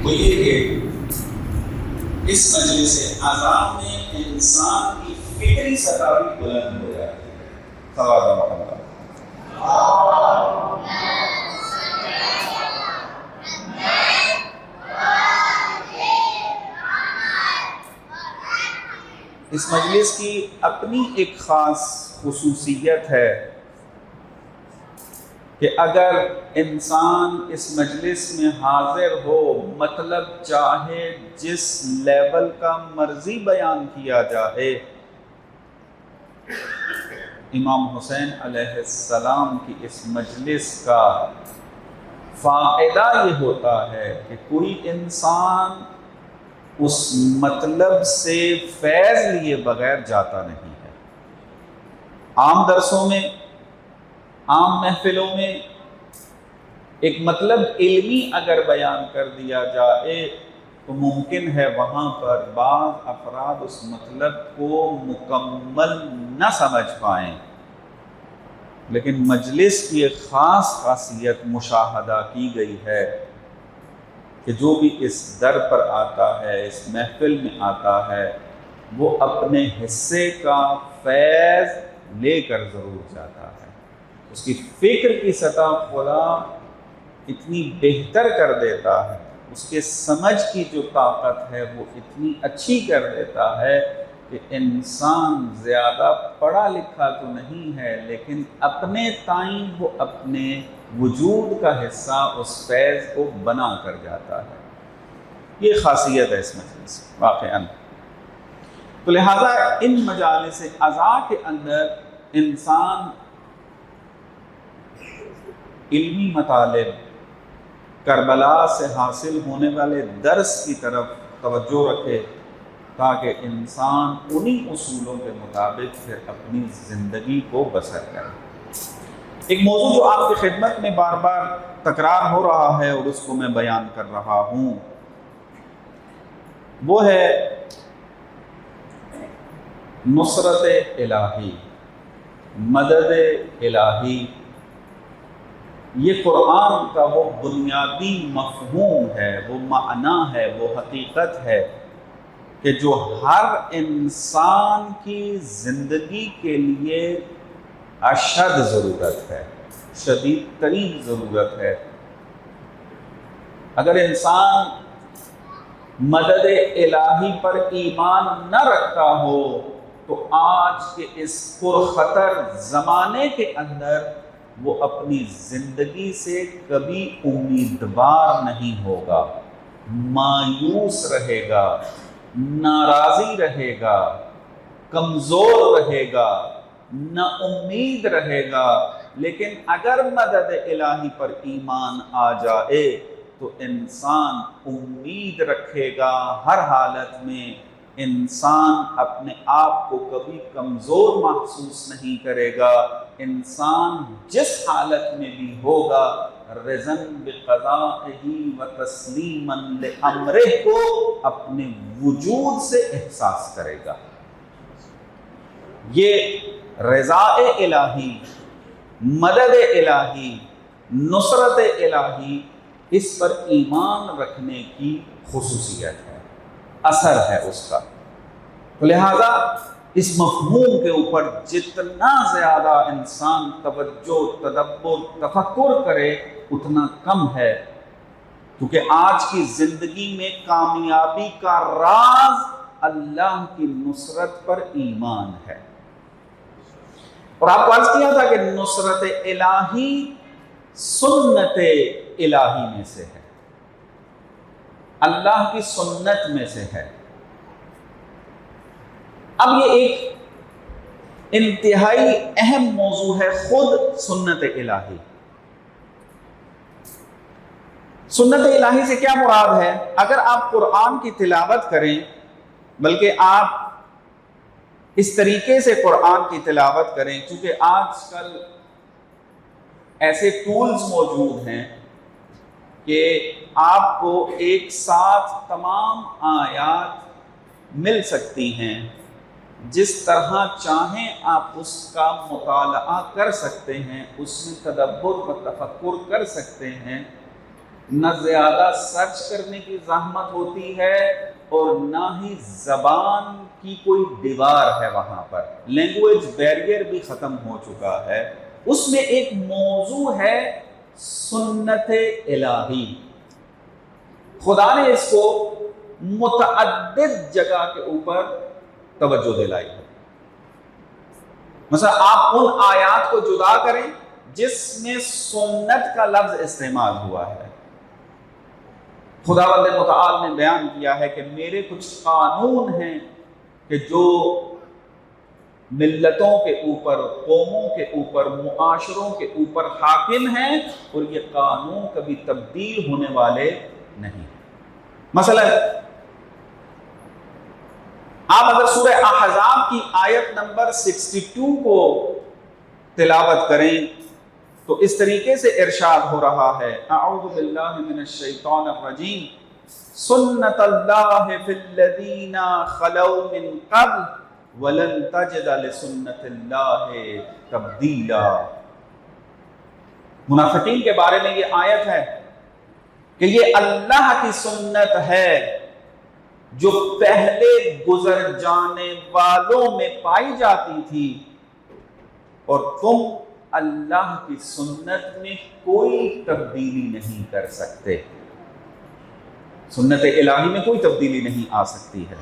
وہ یہ کہ اس مجلس عذاب میں انسان کی فکری سطح بھی بلند ہو جاتی ہے. ثواب اللہ. اس مجلس کی اپنی ایک خاص خصوصیت ہے کہ اگر انسان اس مجلس میں حاضر ہو، مطلب چاہے جس لیول کا مرضی بیان کیا جائے، امام حسین علیہ السلام کی اس مجلس کا فائدہ یہ ہوتا ہے کہ کوئی انسان اس مطلب سے فیض لیے بغیر جاتا نہیں ہے. عام درسوں میں، عام محفلوں میں ایک مطلب علمی اگر بیان کر دیا جائے تو ممکن ہے وہاں پر بعض افراد اس مطلب کو مکمل نہ سمجھ پائیں، لیکن مجلس کی ایک خاص خاصیت مشاہدہ کی گئی ہے کہ جو بھی اس در پر آتا ہے، اس محفل میں آتا ہے، وہ اپنے حصے کا فیض لے کر ضرور جاتا ہے. اس کی فکر کی سطح خدا اتنی بہتر کر دیتا ہے، اس کے سمجھ کی جو طاقت ہے وہ اتنی اچھی کر دیتا ہے کہ انسان زیادہ پڑھا لکھا تو نہیں ہے، لیکن اپنے تئیں وہ اپنے وجود کا حصہ اس فیض کو بنا کر جاتا ہے. یہ خاصیت ہے اس مجلس واقعاً. تو لہٰذا ان مجالس عزا کے اندر انسان علمی مطالب، کربلا سے حاصل ہونے والے درس کی طرف توجہ رکھے تاکہ انسان انہی اصولوں کے مطابق پھر اپنی زندگی کو بسر کرے. ایک موضوع جو آپ کی خدمت میں بار بار تکرار ہو رہا ہے اور اس کو میں بیان کر رہا ہوں، وہ ہے نصرت الہی، مدد الہی. یہ قرآن کا وہ بنیادی مفہوم ہے، وہ معنی ہے، وہ حقیقت ہے کہ جو ہر انسان کی زندگی کے لیے اشد ضرورت ہے، شدید ترین ضرورت ہے. اگر انسان مدد الہی پر ایمان نہ رکھتا ہو تو آج کے اس پرخطر زمانے کے اندر وہ اپنی زندگی سے کبھی امیدوار نہیں ہوگا، مایوس رہے گا، ناراضی رہے گا، کمزور رہے گا، نا امید رہے گا. لیکن اگر مدد الہی پر ایمان آ جائے تو انسان امید رکھے گا، ہر حالت میں انسان اپنے آپ کو کبھی کمزور محسوس نہیں کرے گا. انسان جس حالت میں بھی ہوگا رضاً بقضائہ و تسلیماً لامرہ کو اپنے وجود سے احساس کرے گا. یہ رضا الہی، مدد الہی، نصرت الہی، اس پر ایمان رکھنے کی خصوصیت ہے، اثر ہے اس کا. تو لہذا اس مفہوم کے اوپر جتنا زیادہ انسان توجہ، تدبر، تفکر کرے اتنا کم ہے، کیونکہ آج کی زندگی میں کامیابی کا راز اللہ کی نصرت پر ایمان ہے. اور آپ کو عرض کیا تھا کہ نصرت الہی سنت الہی میں سے ہے، اللہ کی سنت میں سے ہے. اب یہ ایک انتہائی اہم موضوع ہے خود سنت الہی. سنت الہی سے کیا مراد ہے؟ اگر آپ قرآن کی تلاوت کریں، بلکہ آپ اس طریقے سے قرآن کی تلاوت کریں، چونکہ آج کل ایسے ٹولز موجود ہیں کہ آپ کو ایک ساتھ تمام آیات مل سکتی ہیں، جس طرح چاہیں آپ اس کا مطالعہ کر سکتے ہیں، اس میں تدبر و تفکر کر سکتے ہیں. نہ زیادہ سرچ کرنے کی زحمت ہوتی ہے اور نہ ہی زبان کی کوئی دیوار ہے وہاں پر. لینگویج بیریئر بھی ختم ہو چکا ہے. اس میں ایک موضوع ہے سنت الہی. خدا نے اس کو متعدد جگہ کے اوپر توجہ دلائی ہے. مثلا آپ ان آیات کو جدا کریں جس میں سنت کا لفظ استعمال ہوا ہے. خداوند متعال نے بیان کیا ہے کہ میرے کچھ قانون ہیں کہ جو ملتوں کے اوپر، قوموں کے اوپر، معاشروں کے اوپر حاکم ہیں اور یہ قانون کبھی تبدیل ہونے والے نہیں. مثلا آپ اگر سورہ احزاب کی آیت نمبر 62 کو تلاوت کریں تو اس طریقے سے ارشاد ہو رہا ہے، اعوذ باللہ من الشیطان الرجیم، سنت اللہ فی الذین خلوا من قبل ولن تجد لسنت اللہ تبدیلا. منافقین کے بارے میں یہ آیت ہے کہ یہ اللہ کی سنت ہے جو پہلے گزر جانے والوں میں پائی جاتی تھی، اور تم اللہ کی سنت میں کوئی تبدیلی نہیں کر سکتے. سنت الہی میں کوئی تبدیلی نہیں آ سکتی ہے.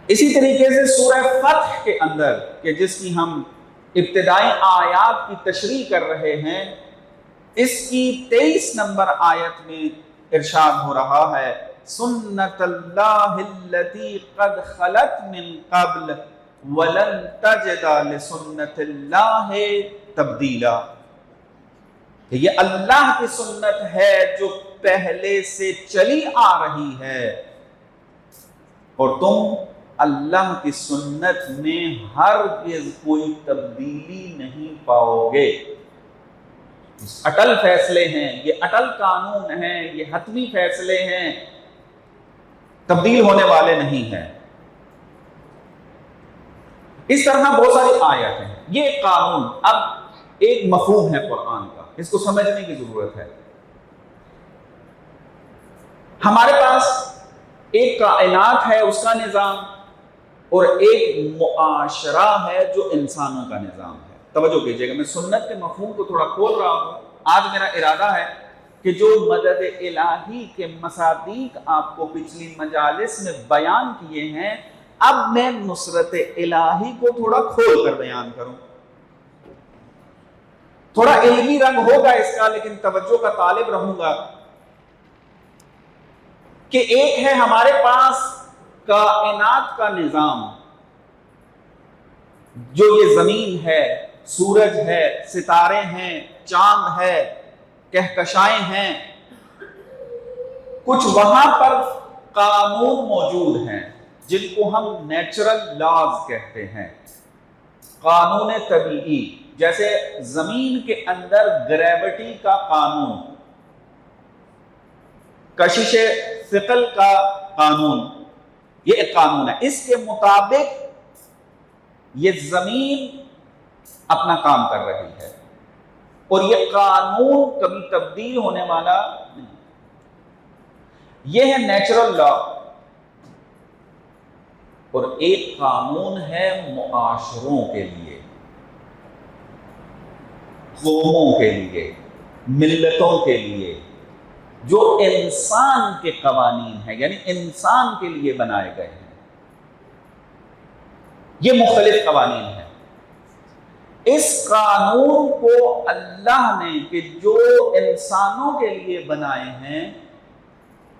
اسی طریقے سے سورہ فتح کے اندر کہ جس کی ہم ابتدائی آیات کی تشریح کر رہے ہیں، اس کی 23 نمبر آیت میں ارشاد ہو رہا ہے، سنت اللہ التی قد خلت من قبل وَلَن تَجِدَ لِسُنَّتِ اللَّهِ تَبْدِيلًا. کہ یہ اللہ کی سنت ہے جو پہلے سے چلی آ رہی ہے، اور تم اللہ کی سنت میں ہرگز کوئی تبدیلی نہیں پاؤ گے. اٹل فیصلے ہیں، یہ اٹل قانون ہیں، یہ حتمی فیصلے ہیں، تبدیل ہونے والے نہیں ہیں. اس طرح بہت ساری آیات ہیں. یہ قانون اب ایک مفہوم ہے قرآن کا، اس کو سمجھنے کی ضرورت ہے. ہمارے پاس ایک کائنات ہے، اس کا نظام، اور ایک معاشرہ ہے جو انسانوں کا نظام ہے. توجہ کیجیے گا، میں سنت کے مفہوم کو تھوڑا کھول رہا ہوں. آج میرا ارادہ ہے کہ جو مدد الہی کے مصادیق آپ کو پچھلی مجالس میں بیان کیے ہیں، اب میں نصرت الہی کو تھوڑا کھول کر بیان کروں. تھوڑا علمی رنگ ہوگا اس کا، لیکن توجہ کا طالب رہوں گا. کہ ایک ہے ہمارے پاس کائنات کا نظام، جو یہ زمین ہے، سورج ہے، ستارے ہیں، چاند ہے، کہکشائیں ہیں. کچھ وہاں پر قانون موجود ہیں جن کو ہم نیچرل لاز کہتے ہیں، قانون طبیعی. جیسے زمین کے اندر گریوٹی کا قانون، کشش ثقل کا قانون، یہ ایک قانون ہے. اس کے مطابق یہ زمین اپنا کام کر رہی ہے، اور یہ قانون کبھی تبدیل ہونے والا نہیں. یہ ہے نیچرل لا. اور ایک قانون ہے معاشروں کے لیے، قوموں کے لیے، ملتوں کے لیے، جو انسان کے قوانین ہیں، یعنی انسان کے لیے بنائے گئے ہیں. یہ مختلف قوانین ہیں. اس قانون کو اللہ نے کہ جو انسانوں کے لیے بنائے ہیں،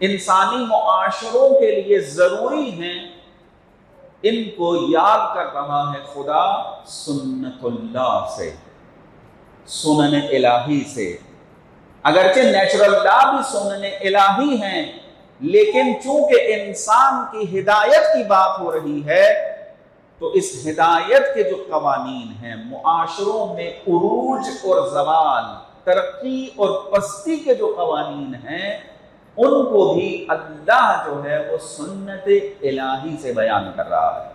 انسانی معاشروں کے لیے ضروری ہیں، ان کو یاد کر رہا ہے خدا سنت اللہ سے، سنن الہی سے. اگرچہ نیچرل لا بھی سنن الہی ہیں، لیکن چونکہ انسان کی ہدایت کی بات ہو رہی ہے، تو اس ہدایت کے جو قوانین ہیں، معاشروں میں عروج اور زوال، ترقی اور پستی کے جو قوانین ہیں، ان کو بھی اللہ جو ہے وہ سنت الہی سے بیان کر رہا ہے،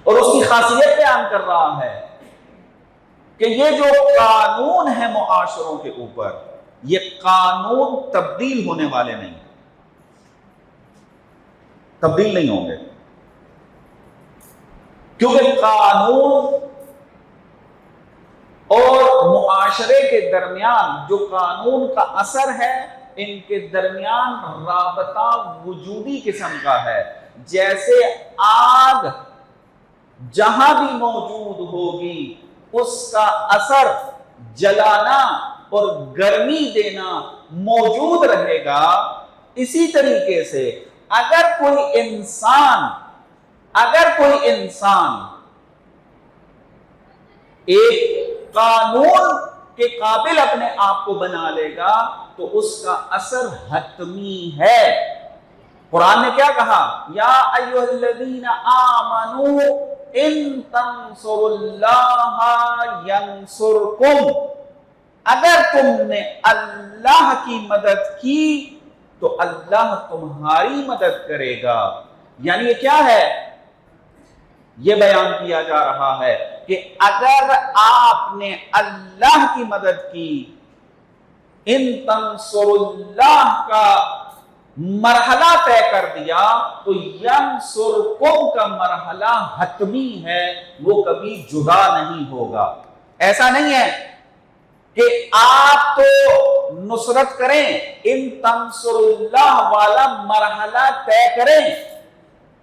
اور اس کی خاصیت بیان کر رہا ہے کہ یہ جو قانون ہے معاشروں کے اوپر، یہ قانون تبدیل ہونے والے نہیں ہیں، تبدیل نہیں ہوں گے، کیونکہ قانون اور معاشرے کے درمیان جو قانون کا اثر ہے، ان کے درمیان رابطہ وجودی قسم کا ہے۔ جیسے آگ جہاں بھی موجود ہوگی اس کا اثر جلانا اور گرمی دینا موجود رہے گا، اسی طریقے سے اگر کوئی انسان ایک قانون کے قابل اپنے آپ کو بنا لے گا تو اس کا اثر حتمی ہے۔ قرآن نے کیا کہا؟ یا ایھا الذین آمنوا ان تنصروا اللہ ینصرکم، اگر تم نے اللہ کی مدد کی تو اللہ تمہاری مدد کرے گا۔ یعنی یہ کیا ہے؟ یہ بیان کیا جا رہا ہے کہ اگر آپ نے اللہ کی مدد کی، ان تنصروا اللہ کا مرحلہ طے کر دیا تو ینصرکم کا مرحلہ حتمی ہے، وہ کبھی جدا نہیں ہوگا۔ ایسا نہیں ہے کہ آپ تو نصرت کریں، ان تنصروا اللہ والا مرحلہ طے کریں،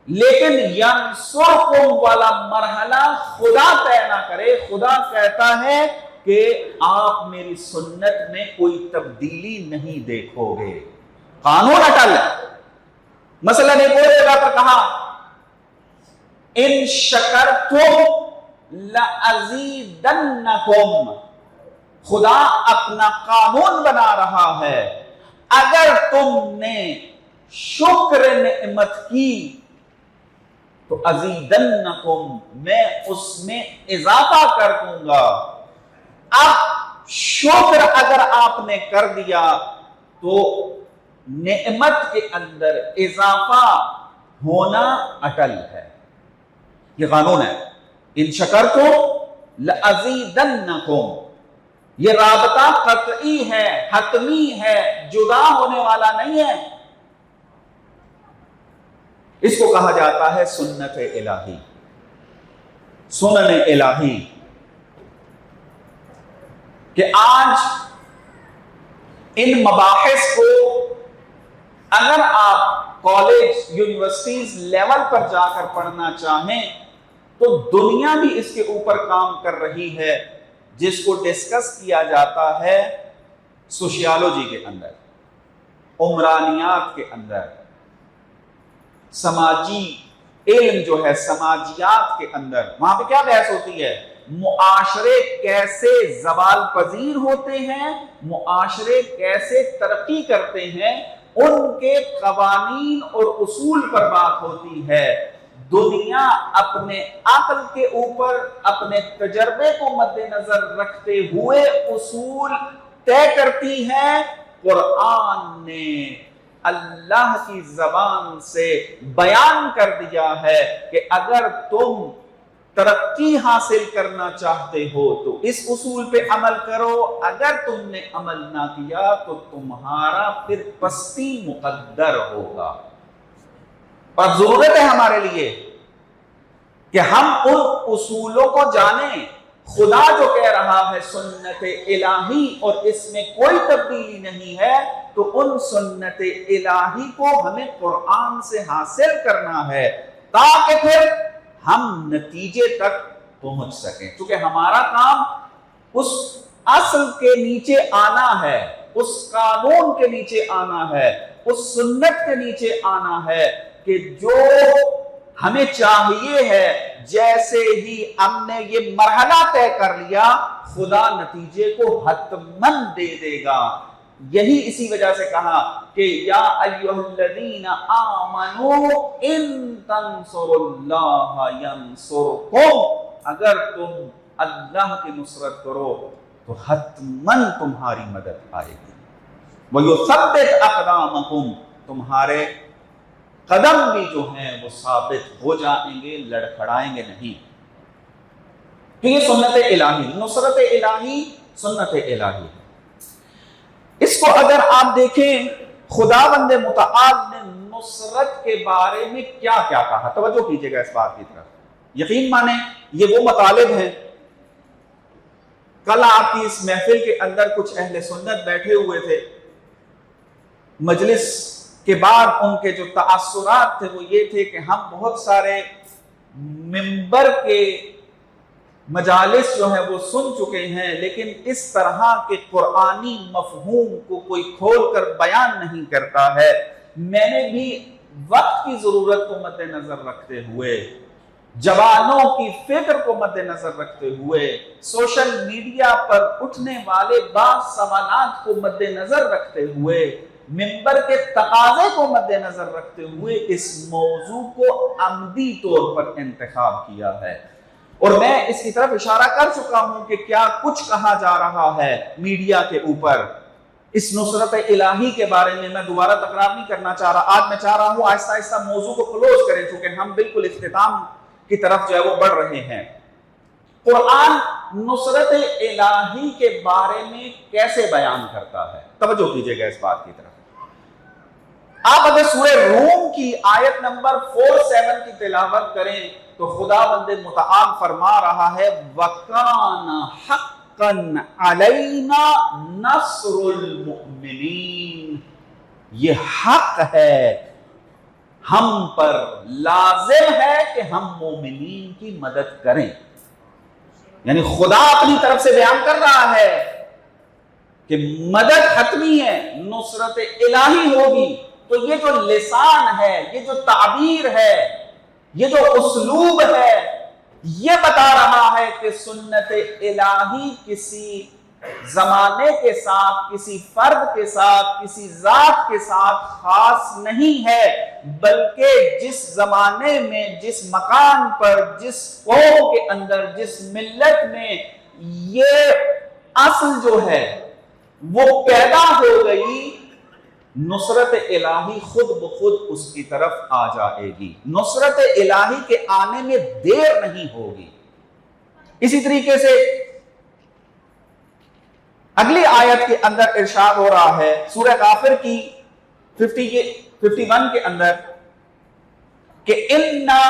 لیکن ینصرکم والا مرحلہ خدا طے نہ کرے۔ خدا کہتا ہے کہ آپ میری سنت میں کوئی تبدیلی نہیں دیکھو گے، قانون اٹل ہے۔ مثلا ایک اور جگہ پر کہا ان شکرتم لازیدنکم، خدا اپنا قانون بنا رہا ہے، اگر تم نے شکر نعمت کی تو ازیدنکم، میں اس میں اضافہ کر دوں گا۔ اب شکر اگر آپ نے کر دیا تو نعمت کے اندر اضافہ ہونا اٹل ہے، یہ قانون ہے۔ ان شکرتم لازیدنکم، یہ رابطہ قطعی ہے، حتمی ہے، جدا ہونے والا نہیں ہے۔ اس کو کہا جاتا ہے سنت الہی، سنن الہی، کہ آج ان مباحث کو اگر آپ کالج یونیورسٹیز لیول پر جا کر پڑھنا چاہیں تو دنیا بھی اس کے اوپر کام کر رہی ہے، جس کو ڈسکس کیا جاتا ہے سوشیالوجی کے اندر، عمرانیات کے اندر، سماجی علم جو ہے سماجیات کے اندر۔ وہاں پہ کیا بحث ہوتی ہے؟ معاشرے کیسے زوال پذیر ہوتے ہیں، معاشرے کیسے ترقی کرتے ہیں، ان کے قوانین اور اصول پر بات ہوتی ہے۔ دنیا اپنے عقل کے اوپر اپنے تجربے کو مد نظر رکھتے ہوئے اصول طے کرتی ہے۔ قرآن نے اللہ کی زبان سے بیان کر دیا ہے کہ اگر تم ترقی حاصل کرنا چاہتے ہو تو اس اصول پہ عمل کرو، اگر تم نے عمل نہ کیا تو تمہارا پھر پستی مقدر ہوگا۔ اور ضرورت ہے ہمارے لیے کہ ہم ان اصولوں کو جانیں۔ خدا جو کہہ رہا ہے سنت الہی اور اس میں کوئی تبدیلی نہیں ہے، تو ان سنت الہی کو ہمیں قرآن سے حاصل کرنا ہے تاکہ پھر ہم نتیجے تک پہنچ سکیں۔ چونکہ ہمارا کام اس اصل کے نیچے آنا ہے، اس قانون کے نیچے آنا ہے، اس سنت کے نیچے آنا ہے کہ جو ہمیں چاہیے ہے، جیسے ہی ہم نے یہ مرحلہ طے کر لیا خدا نتیجے کو حتماً دے دے گا۔ یہی اسی وجہ سے کہا کہ یا ایھا الذین آمنوا ان تنصروا اللہ ینصرکم، اگر تم اللہ کی نصرت کرو تو حتماً تمہاری مدد آئے گی۔ وَيُثَبِّتْ أَقْدَامَكُمْ، تمہارے قدم بھی جو ہیں وہ ثابت ہو جائیں گے، لڑکھڑائیں گے نہیں۔ تو یہ سنت الہی، نصرت الہی، سنت الہی ہے۔ اس کو اگر آپ دیکھیں خداوند متعال نے نصرت کے بارے میں کیا کیا کہا، توجہ کیجئے گا اس بات کی طرف، یقین مانیں یہ وہ مطالب ہیں۔ کل آپ کی اس محفل کے اندر کچھ اہل سنت بیٹھے ہوئے تھے، مجلس کے بعد ان کے جو تاثرات تھے وہ یہ تھے کہ ہم بہت سارے منبر کے مجالس جو ہیں وہ سن چکے ہیں، لیکن اس طرح کے قرآنی مفہوم کو کوئی کھول کر بیان نہیں کرتا ہے۔ میں نے بھی وقت کی ضرورت کو مد نظر رکھتے ہوئے، جوانوں کی فکر کو مد نظر رکھتے ہوئے، سوشل میڈیا پر اٹھنے والے بعض سوالات کو مد نظر رکھتے ہوئے، منبر کے تقاضے کو مد نظر رکھتے ہوئے اس موضوع کو عمدی طور پر انتخاب کیا ہے۔ اور میں اس کی طرف اشارہ کر چکا ہوں کہ کیا کچھ کہا جا رہا ہے میڈیا کے اوپر اس نصرت الہی کے بارے میں۔ میں دوبارہ تکرار نہیں کرنا چاہ رہا، آج میں چاہ رہا ہوں آہستہ آہستہ موضوع کو کلوز کریں، چونکہ ہم بالکل اختتام کی طرف جو ہے وہ بڑھ رہے ہیں۔ قرآن نصرت الہی کے بارے میں کیسے بیان کرتا ہے، توجہ کیجئے گا اس بات کی طرف۔ آپ اگر سورہ روم کی آیت نمبر 47 کی تلاوت کریں تو خداوند متعال فرما رہا ہے وَكَانَ حَقًّا عَلَيْنَا نَصْرُ الْمُؤْمِنِينَ، یہ حق ہے، ہم پر لازم ہے کہ ہم مومنین کی مدد کریں۔ یعنی خدا اپنی طرف سے بیان کر رہا ہے کہ مدد حتمی ہے، نصرت الہی ہوگی۔ تو یہ جو لسان ہے، یہ جو تعبیر ہے، یہ جو اسلوب ہے، یہ بتا رہا ہے کہ سنت الہی کسی زمانے کے ساتھ، کسی فرد کے ساتھ، کسی ذات کے ساتھ خاص نہیں ہے، بلکہ جس زمانے میں، جس مکان پر، جس قوم کے اندر، جس ملت میں یہ اصل جو ہے وہ پیدا ہو گئی، نصرت الہی خود بخود اس کی طرف آ جائے گی، نصرت الہی کے آنے میں دیر نہیں ہوگی۔ اسی طریقے سے اگلی آیت کے اندر ارشاد ہو رہا ہے سورہ غافر کی 51 کے اندر کہ اِنَّا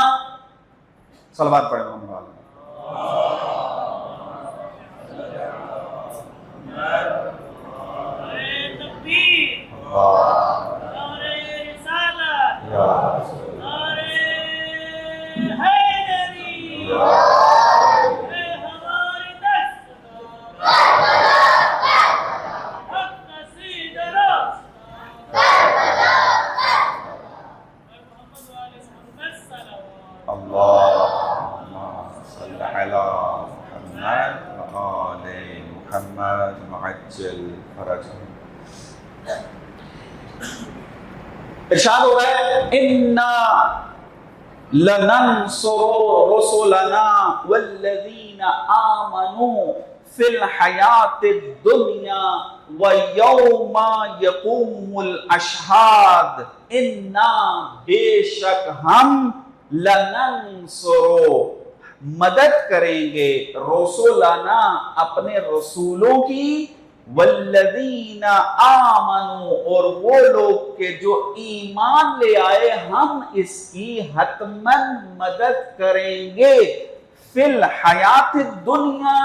صلوات پڑھیں ہونے والا ارشاد ہو رہا ہے اِنَّا لَنَنْصُرُ رُسُلَنَا وَالَّذِينَ آمَنُوا فِي الْحَيَاةِ الدُّنْيَا وَيَوْمَ يَقُومُ الْأَشْهَادُ اِنَّا بے شک ہم لَنَنْصُرُ مدد کریں گے رسولنا اپنے رسولوں کی، والذین آمنوا اور وہ لوگ کے جو ایمان لے آئے ہم اس کی حتماً مدد کریں گے، فی الحیات الدنیا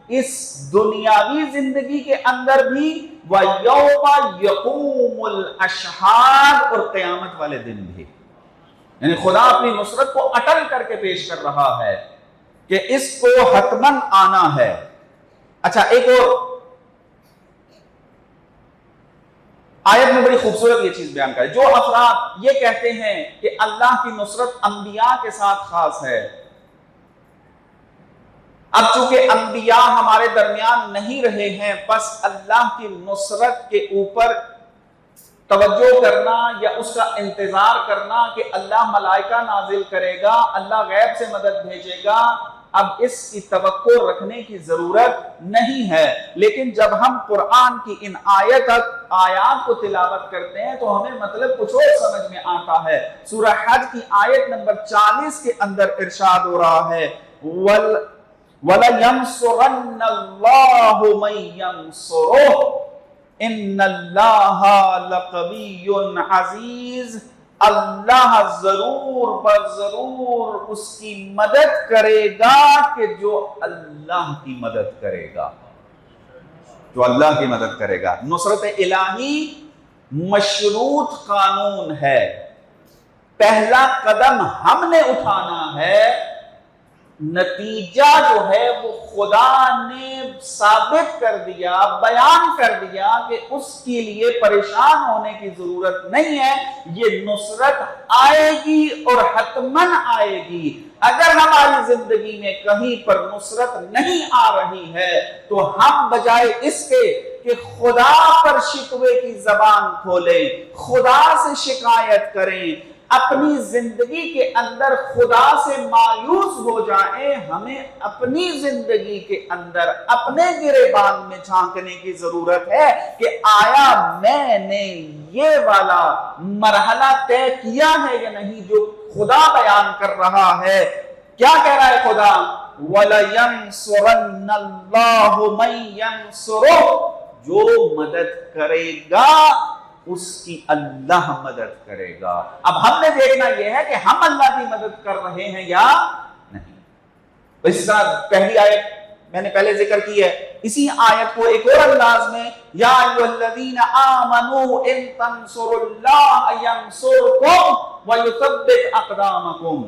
اس دنیاوی زندگی کے اندر بھی، وَيَوْمَ يَقُومُ الْأَشْهَادُ اور قیامت والے دن بھی۔ یعنی خدا اپنی نصرت کو اٹل کر کے پیش کر رہا ہے کہ اس کو حتماً آنا ہے۔ اچھا ایک اور آیت میں بڑی خوبصورت یہ چیز بیان کرے، جو افراد یہ کہتے ہیں کہ اللہ کی نصرت انبیاء کے ساتھ خاص ہے، اب چونکہ انبیاء ہمارے درمیان نہیں رہے ہیں پس اللہ کی نصرت کے اوپر توجہ کرنا یا اس کا انتظار کرنا کہ اللہ ملائکہ نازل کرے گا، اللہ غیب سے مدد بھیجے گا، اب اس کی توقع رکھنے کی ضرورت نہیں ہے۔ لیکن جب ہم قرآن کی ان آیات کو تلاوت کرتے ہیں تو ہمیں مطلب کچھ اور سمجھ میں آتا ہے۔ سورہ حج کی آیت نمبر 40 کے اندر ارشاد ہو رہا ہے وَلَيَنْصُرَنَّ اللَّهُ مَن يَنْصُرُهُ ان اللہ لقوی عزیز، اللہ ضرور بضرور اس کی مدد کرے گا کہ جو اللہ کی مدد کرے گا، جو اللہ کی مدد کرے گا۔ نصرت الہی مشروط قانون ہے، پہلا قدم ہم نے اٹھانا ہے، نتیجہ جو ہے وہ خدا نے ثابت کر دیا، بیان کر دیا کہ اس کے لیے پریشان ہونے کی ضرورت نہیں ہے، یہ نصرت آئے گی اور حتماً آئے گی۔ اگر ہماری زندگی میں کہیں پر نصرت نہیں آ رہی ہے تو ہم بجائے اس کے کہ خدا پر شکوے کی زبان کھولیں، خدا سے شکایت کریں، اپنی زندگی کے اندر خدا سے مایوس ہو جائیں، ہمیں اپنی زندگی کے اندر اپنے گریبان میں جھانکنے کی ضرورت ہے کہ آیا میں نے یہ والا مرحلہ طے کیا ہے یا نہیں جو خدا بیان کر رہا ہے۔ کیا کہہ رہا ہے خدا؟ وَلَيَنْصُرَنَّ اللَّهُ مَن يَنْصُرُهُ، جو مدد کرے گا اس کی اللہ مدد کرے گا۔ اب ہم نے دیکھنا یہ ہے کہ ہم اللہ کی مدد کر رہے ہیں یا نہیں۔ اس طرح پہلی آیت میں نے پہلے ذکر کی ہے، اسی آیت کو ایک اور انداز میں یا ایھا الذین آمنوا ان تنصروا اللہ ینصرکم ویثبت اقدامکم،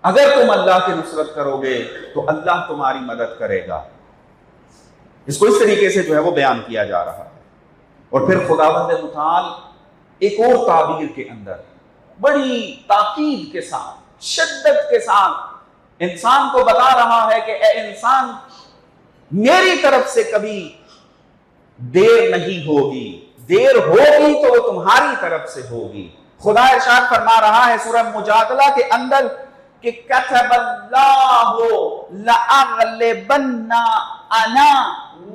اگر تم اللہ کی نصرت کرو گے تو اللہ تمہاری مدد کرے گا۔ اس کو اس طریقے سے جو ہے وہ بیان کیا جا رہا ہے۔ اور پھر خداوند متعال ایک اور تعبیر کے اندر بڑی تاکید کے ساتھ، شدت کے ساتھ انسان کو بتا رہا ہے کہ اے انسان، میری طرف سے کبھی دیر نہیں ہوگی، دیر ہوگی تو وہ تمہاری طرف سے ہوگی۔ خدا ارشاد فرما رہا ہے سورہ مجادلہ کے اندر کہ کتب اللہ لأغلبن انا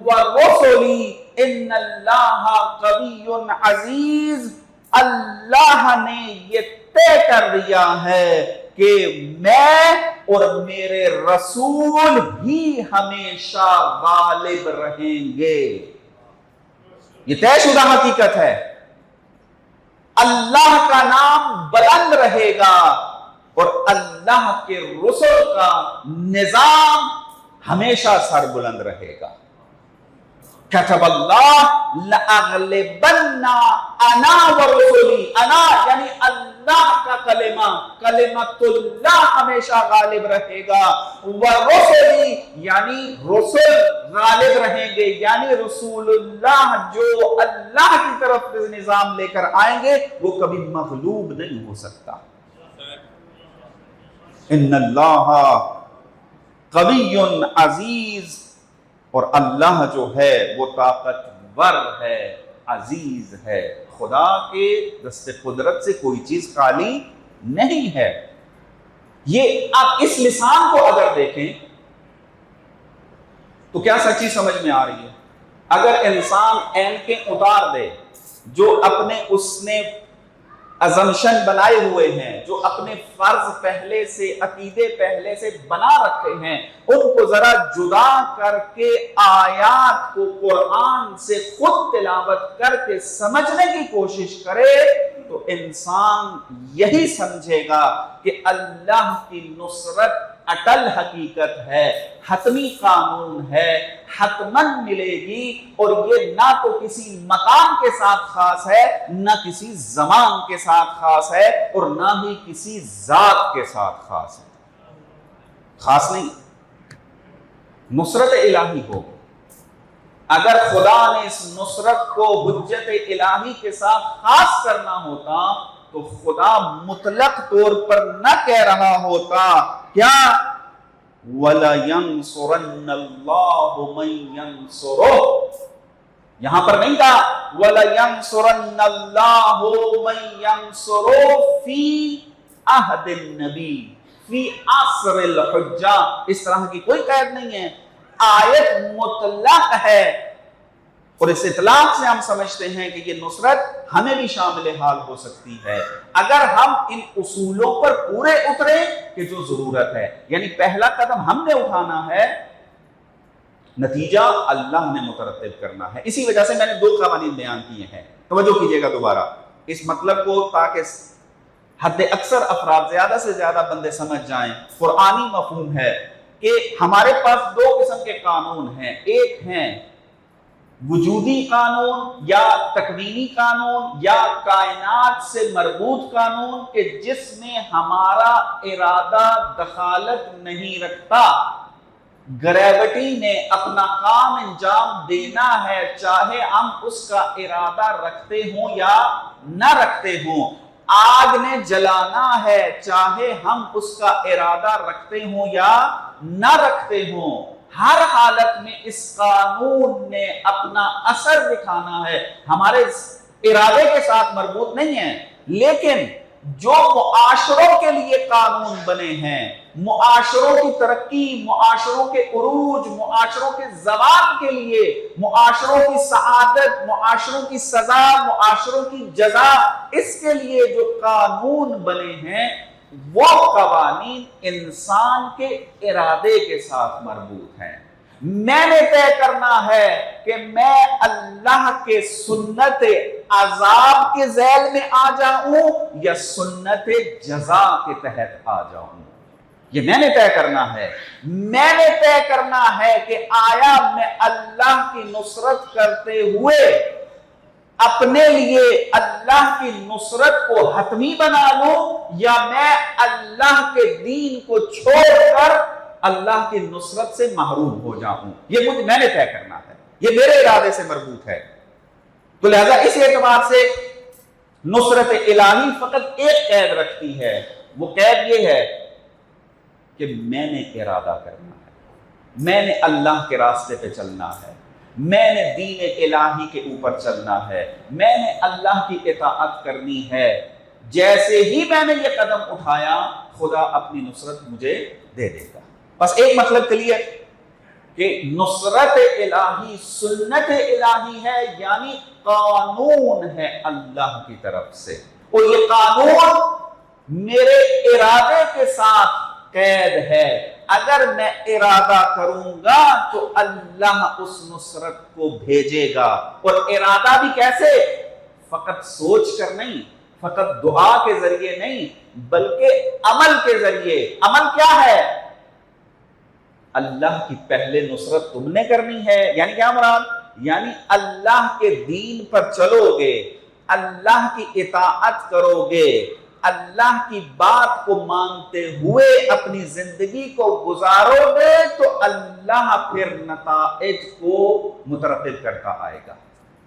ورسلی ان اللہ قوی عزیز، اللہ نے یہ طے کر دیا ہے کہ میں اور میرے رسول بھی ہمیشہ غالب رہیں گے۔ یہ طے شدہ حقیقت ہے، اللہ کا نام بلند رہے گا اور اللہ کے رسل کا نظام ہمیشہ سر بلند رہے گا۔ کتب اللہ لأغلبن انا ورسلی، انا یعنی اللہ کا کلمہ، کلمت اللہ ہمیشہ غالب رہے گا، ورسلی یعنی رسل غالب رہیں گے، یعنی رسول اللہ جو اللہ کی طرف نظام لے کر آئیں گے وہ کبھی مغلوب نہیں ہو سکتا۔ ان اللہ قوی عزیز، اور اللہ جو ہے وہ طاقتور ہے، عزیز ہے۔ خدا کے دست قدرت سے کوئی چیز خالی نہیں ہے۔ یہ آپ اس لسان کو اگر دیکھیں تو کیا سچی سمجھ میں آ رہی ہے؟ اگر انسان اینکیں اتار دے، جو اپنے اس نے ازمپشن بنائے ہوئے ہیں، جو اپنے فرض پہلے سے، عقیدے پہلے سے بنا رکھے ہیں، ان کو ذرا جدا کر کے آیات کو قرآن سے خود تلاوت کر کے سمجھنے کی کوشش کرے تو انسان یہی سمجھے گا کہ اللہ کی نصرت اٹل حقیقت ہے، حتمی قانون ہے، حتماً ملے گی، اور یہ نہ تو کسی مقام کے ساتھ خاص ہے، نہ کسی زمان کے ساتھ خاص ہے، اور نہ ہی کسی ذات کے ساتھ خاص ہے۔ خاص نہیں، نصرت الہی ہو۔ اگر خدا نے اس نصرت کو حجت الہی کے ساتھ خاص کرنا ہوتا تو خدا مطلق طور پر نہ کہہ رہا ہوتا کیا وَلَيَنْصُرَنَّ اللَّهُ مَن يَنْصُرُهُ، یہاں پر نہیں کہا وَلَيَنْصُرَنَّ اللَّهُ مَن يَنْصُرُهُ فِي عَهْدِ النَّبِيِّ فِي عَصْرِ الْحُجَّةِ، اس طرح کی کوئی قید نہیں ہے، آیت مطلق ہے، اور اس اطلاق سے ہم سمجھتے ہیں کہ یہ نصرت ہمیں بھی شامل حال ہو سکتی ہے اگر ہم ان اصولوں پر پورے اتریں کہ جو ضرورت ہے۔ یعنی پہلا قدم ہم نے اٹھانا ہے نتیجہ اللہ نے مترتب کرنا ہے۔ اسی وجہ سے میں نے 2 قوانین بیان کیے ہیں، توجہ کیجئے گا دوبارہ اس مطلب کو، تاکہ حد اکثر افراد، زیادہ سے زیادہ بندے سمجھ جائیں۔ قرآنی مفہوم ہے کہ ہمارے پاس 2 قسم کے قانون ہیں، ایک ہیں وجودی قانون یا تکوینی قانون یا کائنات سے مربوط قانون کہ جس میں ہمارا ارادہ دخالت نہیں رکھتا، گریوٹی نے اپنا کام انجام دینا ہے چاہے ہم اس کا ارادہ رکھتے ہوں یا نہ رکھتے ہوں، آگ نے جلانا ہے چاہے ہم اس کا ارادہ رکھتے ہوں یا نہ رکھتے ہوں، ہر حالت میں اس قانون نے اپنا اثر دکھانا ہے، ہمارے ارادے کے ساتھ مربوط نہیں ہے۔ لیکن جو معاشروں کے لیے قانون بنے ہیں، معاشروں کی ترقی، معاشروں کے عروج، معاشروں کے زوال کے لیے، معاشروں کی سعادت، معاشروں کی سزا، معاشروں کی جزا، اس کے لیے جو قانون بنے ہیں وہ قوانین انسان کے ارادے کے ساتھ مربوط ہیں۔ میں نے طے کرنا ہے کہ میں اللہ کے سنت عذاب کے ذیل میں آ جاؤں یا سنت جزا کے تحت آ جاؤں، یہ میں نے طے کرنا ہے۔ میں نے طے کرنا ہے کہ آیا میں اللہ کی نصرت کرتے ہوئے اپنے لیے اللہ کی نصرت کو حتمی بنا لوں یا میں اللہ کے دین کو چھوڑ کر اللہ کی نصرت سے محروم ہو جاؤں، یہ میں نے طے کرنا ہے، یہ میرے ارادے سے مربوط ہے۔ تو لہذا اس اعتبار سے نصرت الہی فقط ایک قید رکھتی ہے، وہ قید یہ ہے کہ میں نے ارادہ کرنا ہے، میں نے اللہ کے راستے پہ چلنا ہے، میں نے دین الہی کے اوپر چلنا ہے، میں نے اللہ کی اطاعت کرنی ہے۔ جیسے ہی میں نے یہ قدم اٹھایا خدا اپنی نصرت مجھے دے دے گا۔ بس ایک مطلب کلیئر کہ نصرت الہی سنت الہی ہے، یعنی قانون ہے اللہ کی طرف سے، اور یہ قانون میرے ارادے کے ساتھ قید ہے۔ اگر میں ارادہ کروں گا تو اللہ اس نصرت کو بھیجے گا، اور ارادہ بھی کیسے؟ فقط سوچ کر نہیں، فقط دعا کے ذریعے نہیں، بلکہ عمل کے ذریعے۔ عمل کیا ہے؟ اللہ کی پہلے نصرت تم نے کرنی ہے، یعنی کیا مراد؟ یعنی اللہ کے دین پر چلو گے، اللہ کی اطاعت کرو گے، اللہ کی بات کو مانتے ہوئے اپنی زندگی کو گزارو گے تو اللہ پھر نتائج کو مترتب کرتا آئے گا،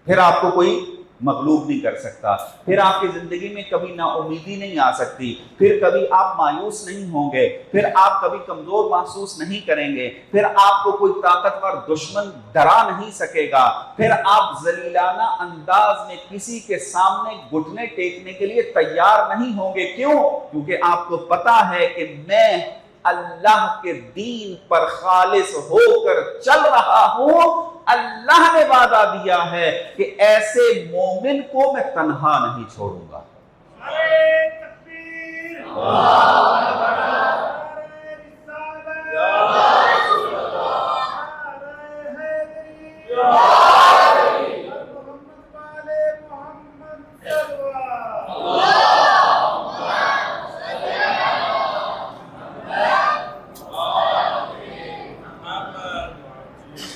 پھر آپ کو کوئی مغلوب نہیں کر سکتا، پھر آپ کی زندگی میں کبھی نا امیدی نہیں آ سکتی، پھر کبھی آپ مایوس نہیں ہوں گے، پھر آپ کبھی کمزور محسوس نہیں کریں گے، پھر آپ کو کوئی طاقتور دشمن ڈرا نہیں سکے گا، پھر آپ ذلیلانہ انداز میں کسی کے سامنے گھٹنے ٹیکنے کے لیے تیار نہیں ہوں گے۔ کیوں؟ کیونکہ آپ کو پتا ہے کہ میں اللہ کے دین پر خالص ہو کر چل رہا ہوں، اللہ نے وعدہ دیا ہے کہ ایسے مومن کو میں تنہا نہیں چھوڑوں گا۔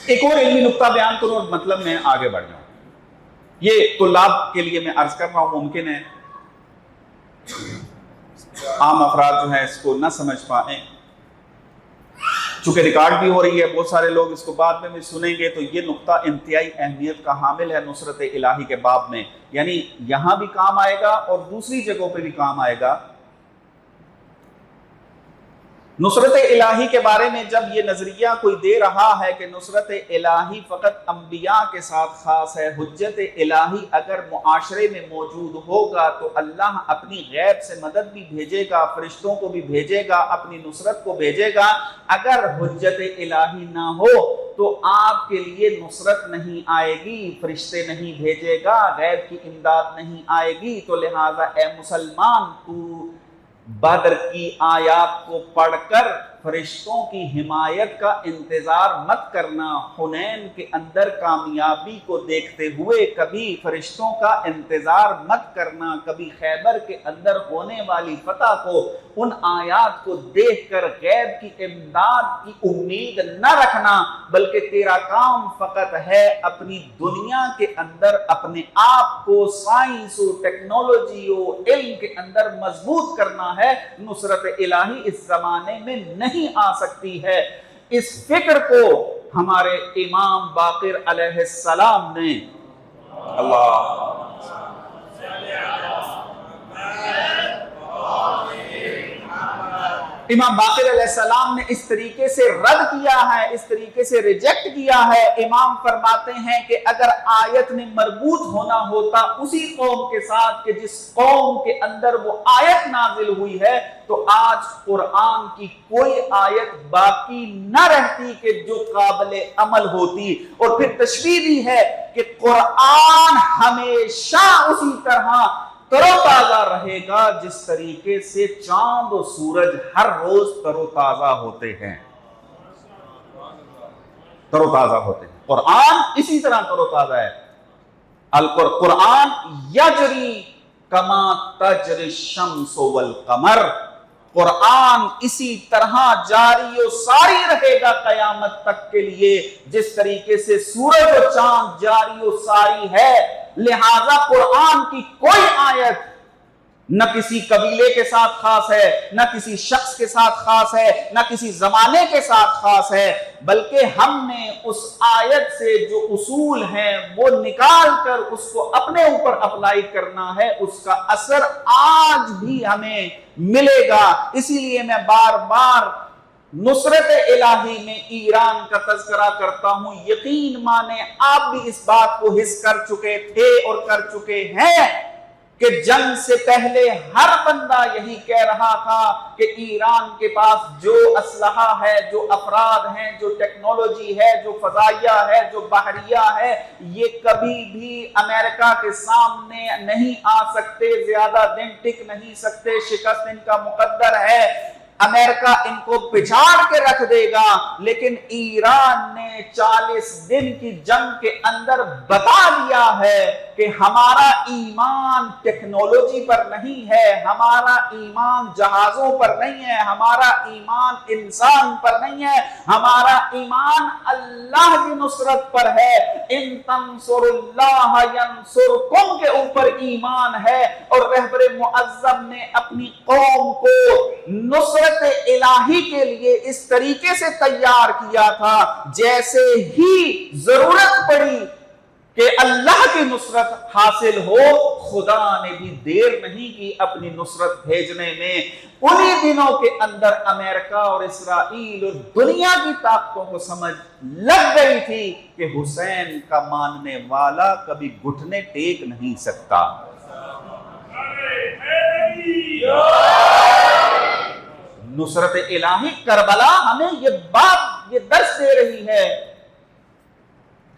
ایک اور علمی نقطہ بیان کروں اور مطلب میں آگے بڑھ جاؤں۔ یہ طلاب کے لیے میں عرض کر رہا ہوں، ممکن ہے عام افراد جو ہیں اس کو نہ سمجھ پائیں، چونکہ ریکارڈ بھی ہو رہی ہے، بہت سارے لوگ اس کو بعد میں بھی سنیں گے، تو یہ نقطہ انتہائی اہمیت کا حامل ہے نصرت الہی کے باب میں، یعنی یہاں بھی کام آئے گا اور دوسری جگہوں پہ بھی کام آئے گا۔ نصرت الہی کے بارے میں جب یہ نظریہ کوئی دے رہا ہے کہ نصرت الہی فقط انبیاء کے ساتھ خاص ہے، حجت الہی اگر معاشرے میں موجود ہوگا تو اللہ اپنی غیب سے مدد بھی بھیجے گا، فرشتوں کو بھی بھیجے گا، اپنی نصرت کو بھیجے گا۔ اگر حجت الہی نہ ہو تو آپ کے لیے نصرت نہیں آئے گی، فرشتے نہیں بھیجے گا، غیب کی امداد نہیں آئے گی۔ تو لہٰذا اے مسلمان، تو بدر کی آیات کو پڑھ کر فرشتوں کی حمایت کا انتظار مت کرنا، حنین کے اندر کامیابی کو دیکھتے ہوئے کبھی فرشتوں کا انتظار مت کرنا، کبھی خیبر کے اندر ہونے والی فتح کو، ان آیات کو دیکھ کر غیب کی امداد کی امید نہ رکھنا، بلکہ تیرا کام فقط ہے اپنی دنیا کے اندر اپنے آپ کو سائنس و ٹیکنالوجی و علم کے اندر مضبوط کرنا ہے۔ نصرت الہی اس زمانے میں نہیں آ سکتی ہے۔ اس فکر کو ہمارے امام باقر علیہ السلام نے امام باقر علیہ السلام نے اس طریقے سے رد کیا ہے، اس طریقے سے ریجیکٹ کیا ہے۔ امام فرماتے ہیں کہ اگر آیت نے مربوط ہونا ہوتا اسی قوم کے ساتھ کہ جس قوم کے اندر وہ آیت نازل ہوئی ہے، تو آج قرآن کی کوئی آیت باقی نہ رہتی کہ جو قابل عمل ہوتی۔ اور پھر تشبیہ بھی ہے کہ قرآن ہمیشہ اسی طرح تر و تازہ رہے گا جس طریقے سے چاند و سورج ہر روز تر و تازہ ہوتے ہیں، تر و تازہ ہوتے ہیں۔ قرآن اسی طرح تر و تازہ ہے۔ القرآن یجری کما تجری الشمس والقمر، قرآن اسی طرح جاری و ساری رہے گا قیامت تک کے لیے جس طریقے سے سورج و چاند جاری و ساری ہے۔ لہذا قرآن کی کوئی آیت نہ کسی قبیلے کے ساتھ خاص ہے، نہ کسی شخص کے ساتھ خاص ہے، نہ کسی زمانے کے ساتھ خاص ہے، بلکہ ہم نے اس آیت سے جو اصول ہیں وہ نکال کر اس کو اپنے اوپر اپلائی کرنا ہے۔ اس کا اثر آج بھی ہمیں ملے گا۔ اسی لیے میں بار بار نصرت الہی میں ایران کا تذکرہ کرتا ہوں۔ یقین مانے آپ بھی اس بات کو حس کر چکے تھے اور کر چکے ہیں کہ جنگ سے پہلے ہر بندہ یہی کہہ رہا تھا کہ ایران کے پاس جو اسلحہ ہے، جو افراد ہیں، جو ٹیکنالوجی ہے، جو فضائیہ ہے، جو بحریہ ہے، یہ کبھی بھی امریکہ کے سامنے نہیں آ سکتے، زیادہ دن ٹک نہیں سکتے، شکست ان کا مقدر ہے، امریکہ ان کو پچھاڑ کے رکھ دے گا۔ لیکن ایران نے 40 دن کی جنگ کے اندر بتا دیا ہے کہ ہمارا ایمان ٹیکنالوجی پر نہیں ہے، ہمارا ایمان جہازوں پر نہیں ہے، ہمارا ایمان انسان پر نہیں ہے، ہمارا ایمان اللہ کی نصرت پر ہے۔ ان تنصر اللہ ینصرکم کے اوپر ایمان ہے۔ اور رہبر معظم نے اپنی قوم کو نصرت الہی کے لیے اس طریقے سے تیار کیا تھا جیسے ہی ضرورت پڑی کہ اللہ کی نصرت حاصل ہو، خدا نے بھی دیر نہیں کی اپنی نصرت بھیجنے میں۔ انہی دنوں کے اندر امریکہ اور اسرائیل اور دنیا کی طاقتوں کو سمجھ لگ گئی تھی کہ حسین کا ماننے والا کبھی گھٹنے ٹیک نہیں سکتا۔ نصرت الہی کربلا ہمیں یہ درس دے رہی ہے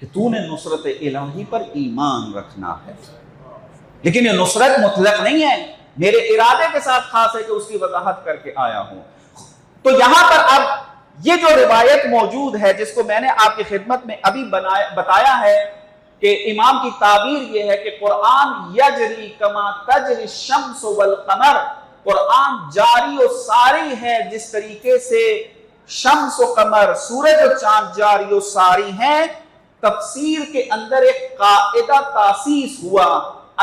کہ تو نے نصرت الہی پر ایمان رکھنا ہے، لیکن یہ نصرت مطلق نہیں ہے، میرے ارادے کے ساتھ خاص ہے کہ اس کی وضاحت کر کے آیا ہوں۔ تو یہاں پر اب یہ جو روایت موجود ہے جس کو میں نے آپ کی خدمت میں ابھی بتایا ہے کہ امام کی تعبیر یہ ہے کہ قرآن یجری کما تجری الشمس والقمر، قرآن جاری و ساری ہے جس طریقے سے شمس و قمر، سورج و چاند جاری و ساری ہیں۔ تفسیر کے اندر ایک قاعدہ تاسیس ہوا۔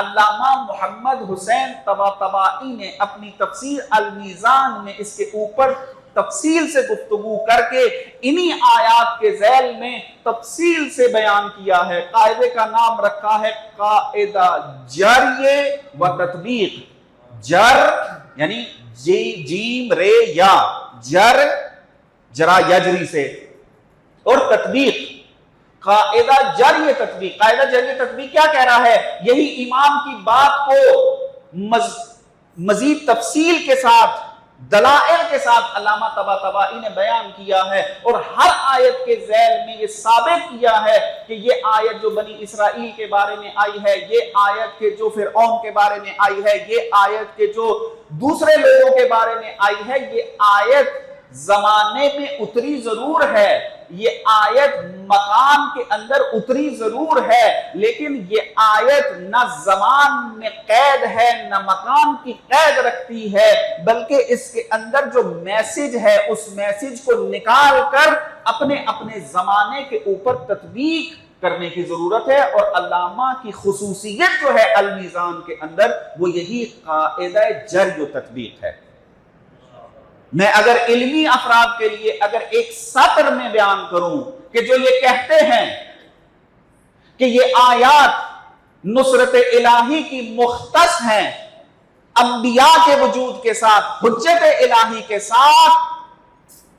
علامہ محمد حسین طباطبائی نے اپنی تفسیر المیزان میں اس کے اوپر تفصیل سے گفتگو کر کے انہی آیات کے ذیل میں تفصیل سے بیان کیا ہے۔ قاعدے کا نام رکھا ہے قاعدہ جریہ و تطبیق۔ جر یعنی جیم رے یا، جر جرا یجری سے، اور تطبیق قاعدہ جریہ تطبیق۔ قاعدہ جریہ تطبیق کیا کہہ رہا ہے؟ یہی امام کی بات کو مزید تفصیل کے ساتھ، دلائل کے ساتھ علامہ طباطبائی نے بیان کیا ہے، اور ہر آیت کے ذیل میں یہ ثابت کیا ہے کہ یہ آیت جو بنی اسرائیل کے بارے میں آئی ہے، یہ آیت کے جو فرعون کے بارے میں آئی ہے، یہ آیت کے جو دوسرے لوگوں کے بارے میں آئی ہے، یہ آیت زمانے میں اتری ضرور ہے، یہ آیت مقام کے اندر اتری ضرور ہے، لیکن یہ آیت نہ زمان میں قید ہے نہ مقام کی قید رکھتی ہے، بلکہ اس کے اندر جو میسج ہے اس میسج کو نکال کر اپنے اپنے زمانے کے اوپر تطبیق کرنے کی ضرورت ہے۔ اور علامہ کی خصوصیت جو ہے المیزان کے اندر وہ یہی قاعدہ جری و تطبیق ہے۔ میں اگر علمی افراد کے لیے اگر ایک سطر میں بیان کروں کہ جو یہ کہتے ہیں کہ یہ آیات نصرت الہی کی مختص ہیں انبیاء کے وجود کے ساتھ، حجت الہی کے ساتھ،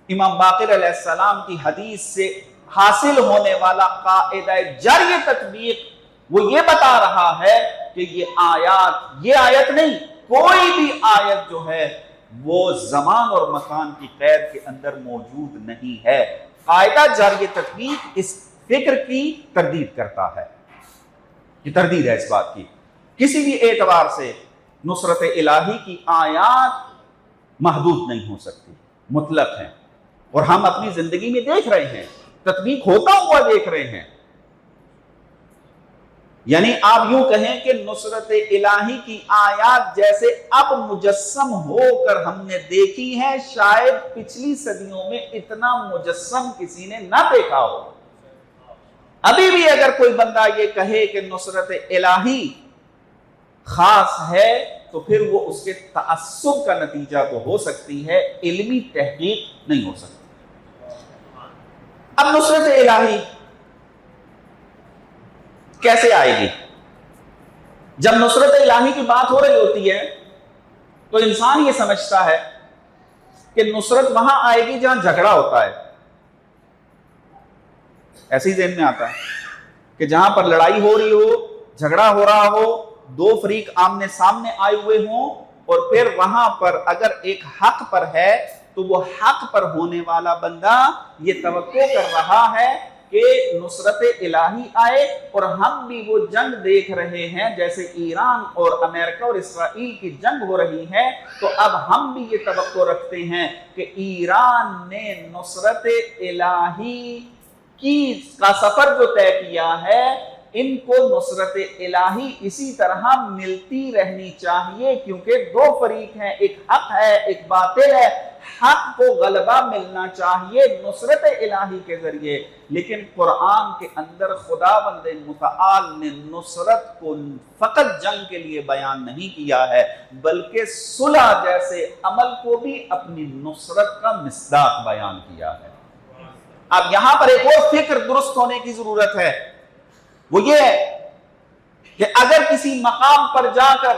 امام باقر علیہ السلام کی حدیث سے حاصل ہونے والا قاعدہ جری تطبیق وہ یہ بتا رہا ہے کہ یہ آیت نہیں، کوئی بھی آیت جو ہے وہ زمان اور مکان کی قید کے اندر موجود نہیں ہے۔ قاعدہ جاری تطبیق اس فکر کی تردید کرتا ہے، یہ تردید ہے اس بات کی۔ کسی بھی اعتبار سے نصرت الہی کی آیات محدود نہیں ہو سکتی، مطلق ہیں، اور ہم اپنی زندگی میں دیکھ رہے ہیں، تطبیق ہوتا ہوا دیکھ رہے ہیں۔ یعنی آپ یوں کہیں کہ نصرت الہی کی آیات جیسے اب مجسم ہو کر ہم نے دیکھی ہیں، شاید پچھلی صدیوں میں اتنا مجسم کسی نے نہ دیکھا ہو۔ ابھی بھی اگر کوئی بندہ یہ کہے کہ نصرت الہی خاص ہے تو پھر وہ اس کے تعصب کا نتیجہ تو ہو سکتی ہے، علمی تحقیق نہیں ہو سکتی۔ اب نصرت الہی کیسے آئے گی؟ جب نصرت الہی کی بات ہو رہی ہوتی ہے تو انسان یہ سمجھتا ہے کہ نصرت وہاں آئے گی جہاں جھگڑا ہوتا ہے، ایسے ہی ذہن میں آتا ہے کہ جہاں پر لڑائی ہو رہی ہو، جھگڑا ہو رہا ہو، دو فریق آمنے سامنے آئے ہوئے ہوں، اور پھر وہاں پر اگر ایک حق پر ہے تو وہ حق پر ہونے والا بندہ یہ توقع کر رہا ہے کہ نصرت الہی آئے، اور ہم بھی وہ جنگ دیکھ رہے ہیں جیسے ایران اور امریکہ اور اسرائیل کی جنگ ہو رہی ہے، تو اب ہم بھی یہ توقع رکھتے ہیں کہ ایران نے نصرت الہی کا سفر جو طے کیا ہے، ان کو نصرت الہی اسی طرح ملتی رہنی چاہیے، کیونکہ دو فریق ہیں، ایک حق ہے ایک باطل ہے، حق کو غلبہ ملنا چاہیے نصرت الہی کے ذریعے۔ لیکن قرآن کے اندر خداوند متعال نے نصرت کو فقط جنگ کے لیے بیان نہیں کیا ہے، بلکہ صلح جیسے عمل کو بھی اپنی نصرت کا مصداق بیان کیا ہے۔ اب یہاں پر ایک اور فکر درست ہونے کی ضرورت ہے، وہ یہ ہے کہ اگر کسی مقام پر جا کر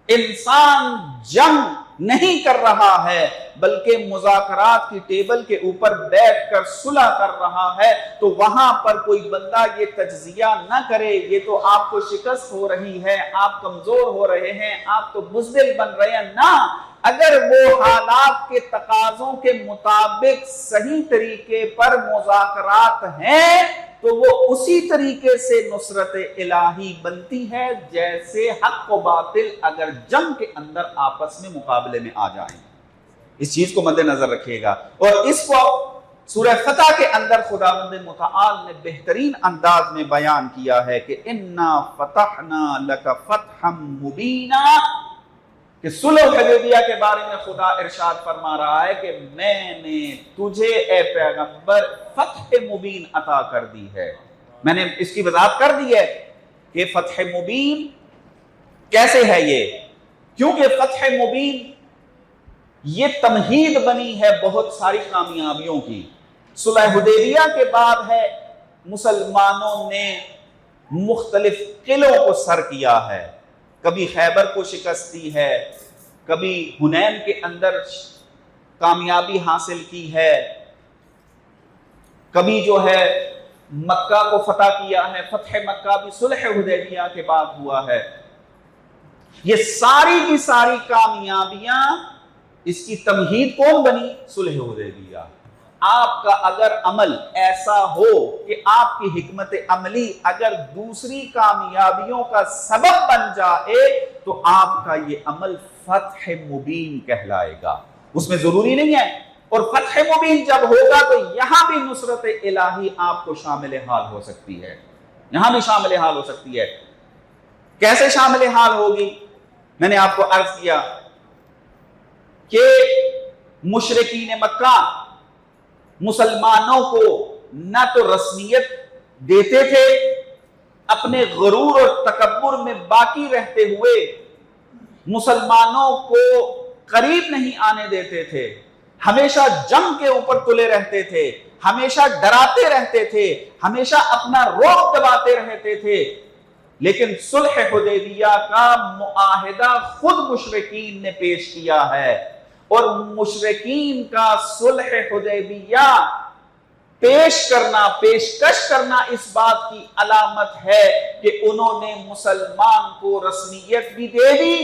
انسان جنگ نہیں کر رہا ہے بلکہ مذاکرات کی ٹیبل کے اوپر بیٹھ کر صلح کر رہا ہے، تو وہاں پر کوئی بندہ یہ تجزیہ نہ کرے یہ تو آپ کو شکست ہو رہی ہے، آپ کمزور ہو رہے ہیں، آپ تو بزدل بن رہے ہیں۔ نہ، اگر وہ حالات کے تقاضوں کے مطابق صحیح طریقے پر مذاکرات ہیں تو وہ اسی طریقے سے نصرت الہی بنتی ہے جیسے حق و باطل اگر جنگ کے اندر آپس میں مقابلے میں آ جائیں۔ اس چیز کو مد نظر رکھیے گا، اور اس کو سورہ فتح کے اندر خداوند متعال نے بہترین انداز میں بیان کیا ہے کہ اِنَّا فَتَحْنَا لَكَ فَتْحًا مُبِينًا، کہ صلح حدیبیہ کے بارے میں خدا ارشاد فرما رہا ہے کہ میں نے تجھے اے پیغمبر فتح مبین عطا کر دی ہے۔ میں نے اس کی وضاحت کر دی ہے کہ فتح مبین کیسے ہے یہ، کیونکہ فتح مبین یہ تمہید بنی ہے بہت ساری کامیابیوں کی۔ صلح حدیبیہ کے بعد ہے مسلمانوں نے مختلف قلعوں کو سر کیا ہے، کبھی خیبر کو شکست دی ہے، کبھی حنین کے اندر کامیابی حاصل کی ہے، کبھی جو ہے مکہ کو فتح کیا ہے، فتح مکہ بھی صلح حدیبیہ کے بعد ہوا ہے۔ یہ ساری کی ساری کامیابیاں اس کی تمہید کون بنی؟ صلح حدیبیہ۔ آپ کا اگر عمل ایسا ہو کہ آپ کی حکمت عملی اگر دوسری کامیابیوں کا سبب بن جائے تو آپ کا یہ عمل فتح مبین کہلائے گا۔ اس میں ضروری نہیں ہے اور فتح مبین جب ہوگا تو یہاں بھی نصرت الہی آپ کو شامل حال ہو سکتی ہے، یہاں بھی شامل حال ہو سکتی ہے۔ کیسے شامل حال ہوگی؟ میں نے آپ کو عرض کیا کہ مشرکین مکہ مسلمانوں کو نہ تو رسمیت دیتے تھے، اپنے غرور اور تکبر میں باقی رہتے ہوئے مسلمانوں کو قریب نہیں آنے دیتے تھے، ہمیشہ جنگ کے اوپر تلے رہتے تھے، ہمیشہ ڈراتے رہتے تھے، ہمیشہ اپنا روب دباتے رہتے تھے۔ لیکن صلح حدیبیہ کا معاہدہ خود مشرکین نے پیش کیا ہے، اور مشرکین کا صلح حدیبیہ پیشکش کرنا اس بات کی علامت ہے کہ انہوں نے مسلمان کو رسمیت بھی دے دی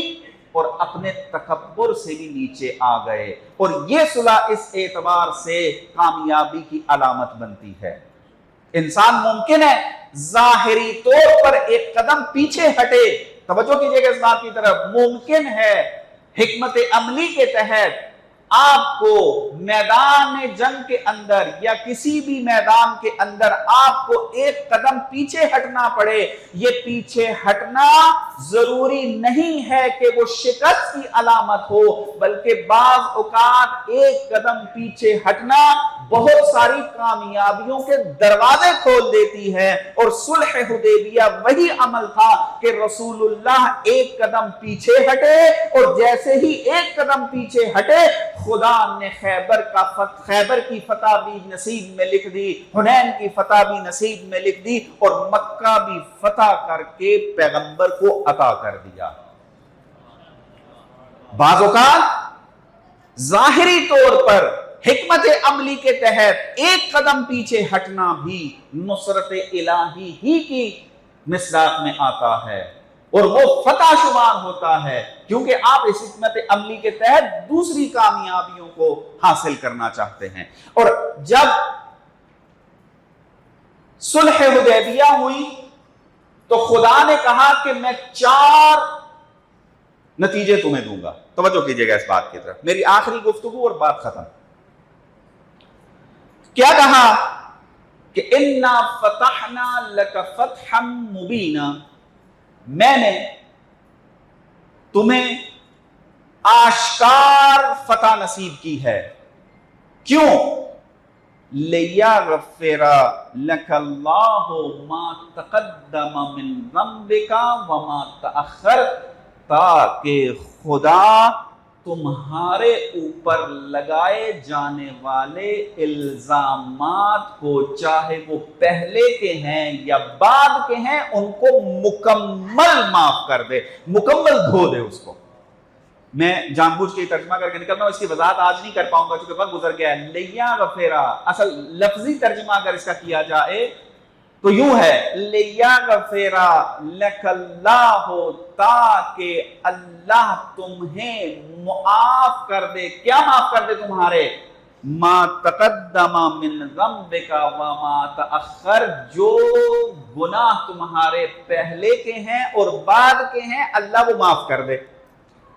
اور اپنے تکبر سے بھی نیچے آ گئے، اور یہ صلح اس اعتبار سے کامیابی کی علامت بنتی ہے۔ انسان ممکن ہے ظاہری طور پر ایک قدم پیچھے ہٹے، توجہ کیجئے گا اس بات کی طرف، ممکن ہے حکمت عملی کے تحت آپ کو میدان جنگ کے اندر یا کسی بھی میدان کے اندر آپ کو ایک قدم پیچھے ہٹنا پڑے۔ یہ پیچھے ہٹنا ضروری نہیں ہے کہ وہ شکست کی علامت ہو، بلکہ بعض اوقات ایک قدم پیچھے ہٹنا بہت ساری کامیابیوں کے دروازے کھول دیتی ہے۔ اور صلح حدیبیہ وہی عمل تھا کہ رسول اللہ ایک قدم پیچھے ہٹے، اور جیسے ہی ایک قدم پیچھے ہٹے خدا نے خیبر کی فتح بھی نصیب میں لکھ دی، حنین کی فتح بھی نصیب میں لکھ دی، اور مکہ بھی فتح کر کے پیغمبر کو عطا کر دیا۔ بعض اوقات ظاہری طور پر حکمت عملی کے تحت ایک قدم پیچھے ہٹنا بھی نصرت الہی ہی کی مصداق میں آتا ہے، اور وہ فتح شمار ہوتا ہے، کیونکہ آپ اس حکمت عملی کے تحت دوسری کامیابیوں کو حاصل کرنا چاہتے ہیں۔ اور جب صلح حدیبیہ ہوئی تو خدا نے کہا کہ میں 4 نتیجے تمہیں دوں گا۔ توجہ کیجئے گا اس بات کی طرف، میری آخری گفتگو اور بات ختم۔ کیا کہا کہ اِنَّا فَتَحْنَا لَكَ فَتْحًا مُبِينًا، میں نے تمہیں آشکار فتح نصیب کی ہے۔ کیوں؟ لِيَغْفِرَ لَكَ اللَّهُ مَا تَقَدَّمَ مِن ذَنبِكَ وَمَا تَأَخَّرَ، تاکہ خدا تمہارے اوپر لگائے جانے والے الزامات کو، چاہے وہ پہلے کے ہیں یا بعد کے ہیں، ان کو مکمل معاف کر دے، مکمل دھو دے اس کو۔ میں جان بوجھ کے ترجمہ کر کے نکل رہا ہوں، اس کی وضاحت آج نہیں کر پاؤں گا کیونکہ وقت گزر گیا ہے۔ لیغفرا اصل لفظی ترجمہ اگر اس کا کیا جائے تو یوں ہے، لیغفرا لک اللہ، تاکہ اللہ تمہیں معاف کر دے۔ کیا معاف کر دے تمہارے؟ ما تقدم من ذنبک وما تأخر، جو گناہ تمہارے پہلے کے ہیں اور بعد کے ہیں اللہ وہ معاف کر دے۔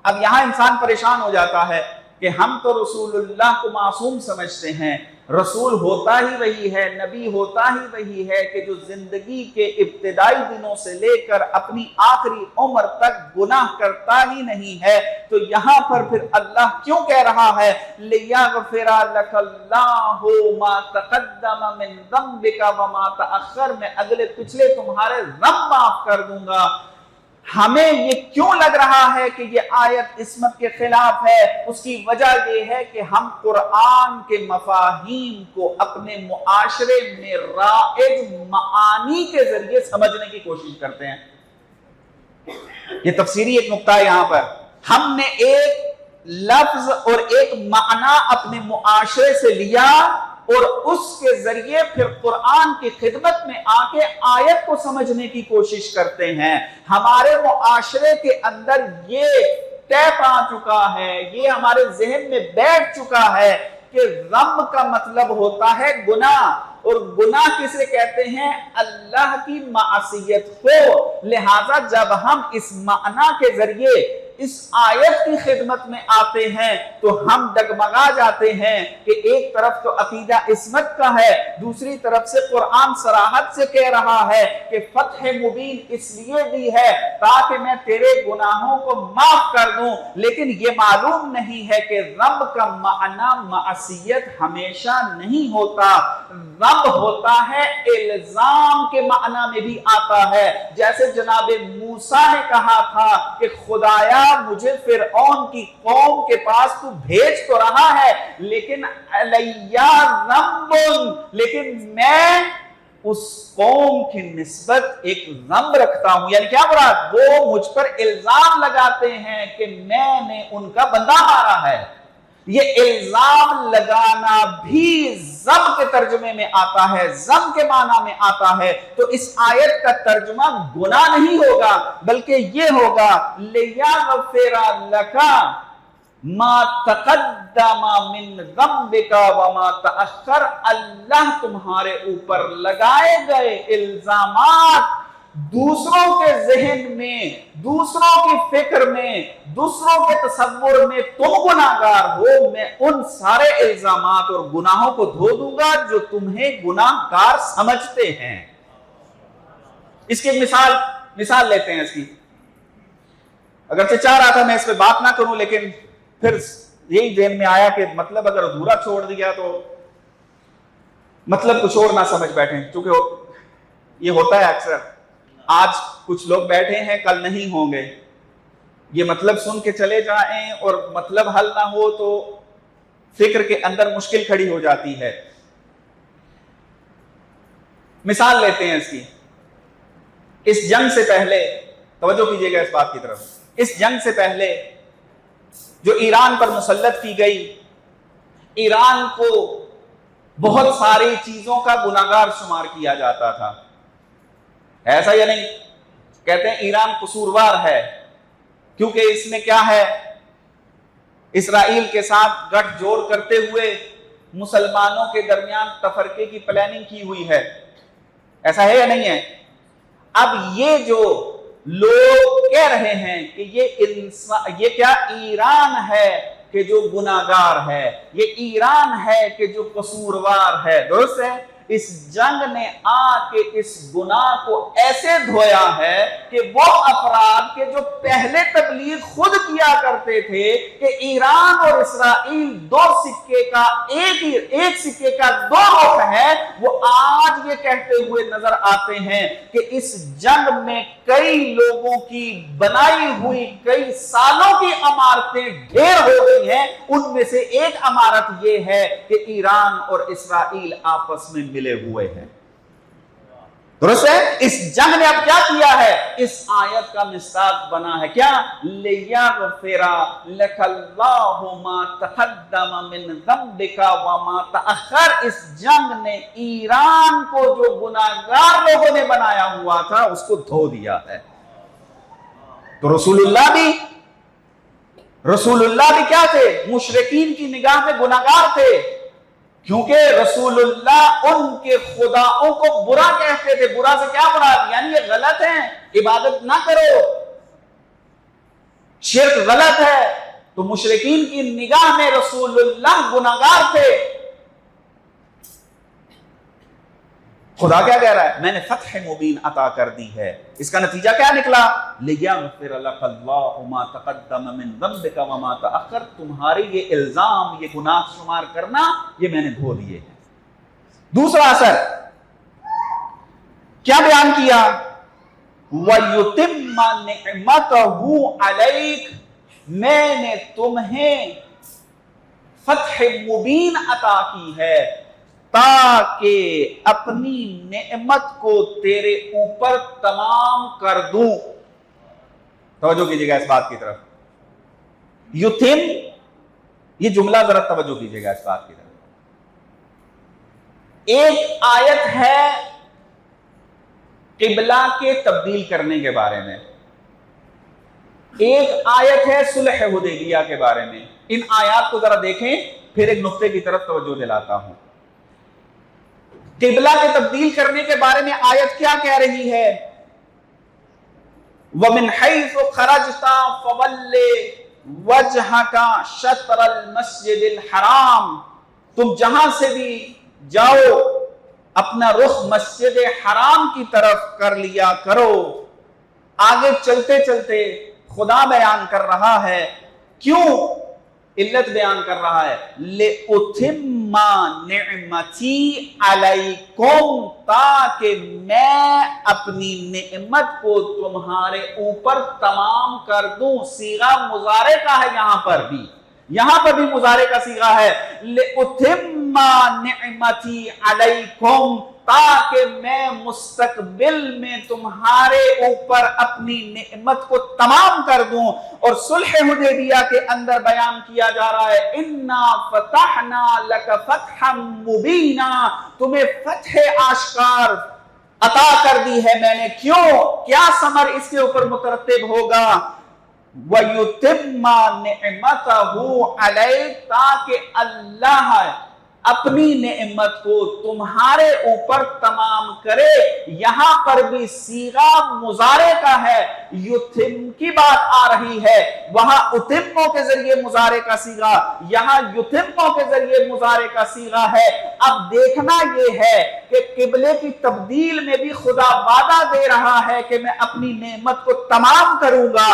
اب یہاں انسان پریشان ہو جاتا ہے کہ ہم تو رسول اللہ کو معصوم سمجھتے ہیں، رسول ہوتا ہی وہی ہے، نبی ہوتا ہی وہی ہے کہ جو زندگی کے ابتدائی دنوں سے لے کر اپنی آخری عمر تک گناہ کرتا ہی نہیں ہے، تو یہاں پر پھر اللہ کیوں کہہ رہا ہے لِيَغْفِرَ لَكَ اللَّهُ مَا تَقَدَّمَ مِن ذَنبِكَ وَمَا تَأَخَّرَ، میں اگلے پچھلے تمہارے ذنب معاف کر دوں گا۔ ہمیں یہ کیوں لگ رہا ہے کہ یہ آیت عصمت کے خلاف ہے؟ اس کی وجہ یہ ہے کہ ہم قرآن کے مفاہیم کو اپنے معاشرے میں رائج معانی کے ذریعے سمجھنے کی کوشش کرتے ہیں۔ یہ تفسیری ایک نقطہ ہے، یہاں پر ہم نے ایک لفظ اور ایک معنی اپنے معاشرے سے لیا اور اس کے ذریعے پھر قرآن کی خدمت میں آ کے آیت کو سمجھنے کی کوشش کرتے ہیں۔ ہمارے معاشرے کے اندر یہ طے پا چکا ہے، یہ ہمارے ذہن میں بیٹھ چکا ہے کہ ذنب کا مطلب ہوتا ہے گناہ، اور گناہ کسے کہتے ہیں؟ اللہ کی معصیت کو۔ لہذا جب ہم اس معنی کے ذریعے اس آیت کی خدمت میں آتے ہیں تو ہم ڈگمگا جاتے ہیں کہ ایک طرف تو عقیدہ عصمت کا ہے، دوسری طرف سے قرآن صراحت سے کہہ رہا ہے کہ فتح مبین اس لیے دی ہے تاکہ میں تیرے گناہوں کو معاف کر دوں، لیکن یہ معلوم نہیں ہے کہ ذنب کا معنی معصیت ہمیشہ نہیں ہوتا، ذنب ہوتا ہے الزام کے معنی میں بھی آتا ہے، جیسے جناب موسیٰ نے کہا تھا کہ خدایا مجھے فرعون کی قوم کے پاس تو بھیج تو رہا ہے لیکن علیہ ذنب، لیکن میں اس قوم کی نسبت ایک ذنب رکھتا ہوں، یعنی کیا مراد، وہ مجھ پر الزام لگاتے ہیں کہ میں نے ان کا بندہ مارا ہے۔ یہ الزام لگانا بھی ذنب کے ترجمے میں آتا ہے، ذنب کے معنی میں آتا ہے، تو اس آیت کا ترجمہ گناہ نہیں ہوگا بلکہ یہ ہوگا لِيَغْفِرَ لَكَ ما تقدم من ذنبک وما تأخر، اللہ تمہارے اوپر لگائے گئے الزامات دوسروں کے ذہن میں، دوسروں کی فکر میں، دوسروں کے تصور میں تم گناہگار ہو، میں ان سارے الزامات اور گناہوں کو دھو دوں گا جو تمہیں گناہگار سمجھتے ہیں۔ اس کی ایک مثال لیتے ہیں اس کی، اگرچہ چاہ رہا تھا میں اس پہ بات نہ کروں لیکن پھر یہی ذہن میں آیا کہ مطلب اگر ادھورا چھوڑ دیا تو مطلب کچھ اور نہ سمجھ بیٹھیں، کیونکہ یہ ہوتا ہے اکثر، آج کچھ لوگ بیٹھے ہیں کل نہیں ہوں گے، یہ مطلب سن کے چلے جائیں اور مطلب حل نہ ہو تو فکر کے اندر مشکل کھڑی ہو جاتی ہے۔ مثال لیتے ہیں اس کی، اس جنگ سے پہلے توجہ کیجئے گا اس بات کی طرف، اس جنگ سے پہلے جو ایران پر مسلط کی گئی، ایران کو بہت ساری چیزوں کا گناہگار شمار کیا جاتا تھا، ایسا یا نہیں؟ کہتے ہیں ایران قصوروار ہے کیونکہ اس نے کیا ہے، اسرائیل کے ساتھ گٹھ جوڑ کرتے ہوئے مسلمانوں کے درمیان تفرقے کی پلاننگ کی ہوئی ہے، ایسا ہے یا نہیں ہے؟ اب یہ جو لوگ کہہ رہے ہیں کہ یہ کیا ایران ہے کہ جو گناہگار ہے، یہ ایران ہے کہ جو قصوروار ہے، درست ہے؟ اس جنگ نے آ کے اس گناہ کو ایسے دھویا ہے کہ وہ افراد کے جو پہلے تبلیغ خود کیا کرتے تھے کہ ایران اور اسرائیل دو سکے کا ایک سکے کا دو رخ ہے، وہ آج یہ کہتے ہوئے نظر آتے ہیں کہ اس جنگ میں کئی لوگوں کی بنائی ہوئی کئی سالوں کی عمارتیں ڈھیر ہو گئی ہیں، ان میں سے ایک عمارت یہ ہے کہ ایران اور اسرائیل آپس میں ملے ہوئے ہیں، درست ہے؟ اس جنگ نے اب کیا کیا ہے، اس آیت کا مصداق بنا ہے کیا، لِيَغْفِرَ لَكَ اللَّهُ مَا تَقَدَّمَ مِن ذَنبِكَ وَمَا تَأَخَّرَ، اس جنگ نے ایران کو جو گناہگار لوگوں نے بنایا ہوا تھا اس کو دھو دیا ہے۔ تو رسول اللہ بھی کیا تھے، مشرکین کی نگاہ میں گناہگار تھے، کیونکہ رسول اللہ ان کے خداؤں کو برا کہتے تھے۔ برا سے کیا مراد، یعنی یہ غلط ہیں، عبادت نہ کرو، شرک غلط ہے۔ تو مشرکین کی نگاہ میں رسول اللہ گناہگار تھے۔ خدا کیا کہہ رہا ہے، میں نے فتح مبین عطا کر دی ہے۔ اس کا نتیجہ کیا نکلا، لِيَغْفِرَ لَكَ اللَّهُ مَا تَقَدَّمَ مِن ذَنبِكَ وَمَا تَأَخَّرَ، تمہارے یہ الزام، یہ گناہ شمار کرنا، یہ میں نے دھو دیے ہیں۔ دوسرا اثر کیا بیان کیا، وَيُتِمَّ نِعْمَتَهُ عَلَيْكَ، میں نے تمہیں فتح مبین عطا کی ہے تاکہ اپنی نعمت کو تیرے اوپر تمام کر دوں۔ توجہ کیجئے گا اس بات کی طرف، یتم، یہ جملہ ذرا توجہ کیجئے گا اس بات کی طرف۔ ایک آیت ہے قبلہ کے تبدیل کرنے کے بارے میں، ایک آیت ہے صلح حدیبیہ کے بارے میں۔ ان آیات کو ذرا دیکھیں، پھر ایک نقطے کی طرف توجہ دلاتا ہوں۔ قبلہ کے تبدیل کرنے کے بارے میں آیت کیا کہہ رہی ہے، وَمِنْ حَيْثُ خَرَجْتَ فَوَلِّ وَجْهَكَ شَطْرَ الْمَسْجِدِ الْحَرَامِ، تم جہاں سے بھی جاؤ اپنا رخ مسجد حرام کی طرف کر لیا کرو۔ آگے چلتے چلتے خدا بیان کر رہا ہے، کیوں علت بیان کر رہا ہے، لِأُتِمَّ نِعْمَتِي عَلَيْكُمْ، تاکہ میں اپنی نعمت کو تمہارے اوپر تمام کر دوں۔ صیغہ مضارع کا ہے، یہاں پر بھی مضارع کا صیغہ ہے، لِأُتِمَّ نِعْمَتِي عَلَيْكُمْ، تاکہ میں مستقبل میں تمہارے اوپر اپنی نعمت کو تمام کر دوں۔ اور صلح حدیبیہ کے اندر بیان کیا جا رہا ہے، اِنَّا فَتَحْنَا لَكَ فَتْحًا مُبِينًا، تمہیں فتح آشکار عطا کر دی ہے میں نے۔ کیوں؟ کیا ثمر اس کے اوپر مترتب ہوگا؟ وَيُتِمَّ نِعْمَتَهُ عَلَيْكَ، تاکہ اللہ اپنی نعمت کو تمہارے اوپر تمام کرے۔ یہاں پر بھی صیغہ مضارع کا ہے، یتم کی بات آ رہی ہے، وہاں اتموں کے ذریعے مضارع کا صیغہ، یہاں یتموں کے ذریعے مضارع کا صیغہ ہے۔ اب دیکھنا یہ ہے کہ قبلے کی تبدیل میں بھی خدا وعدہ دے رہا ہے کہ میں اپنی نعمت کو تمام کروں گا،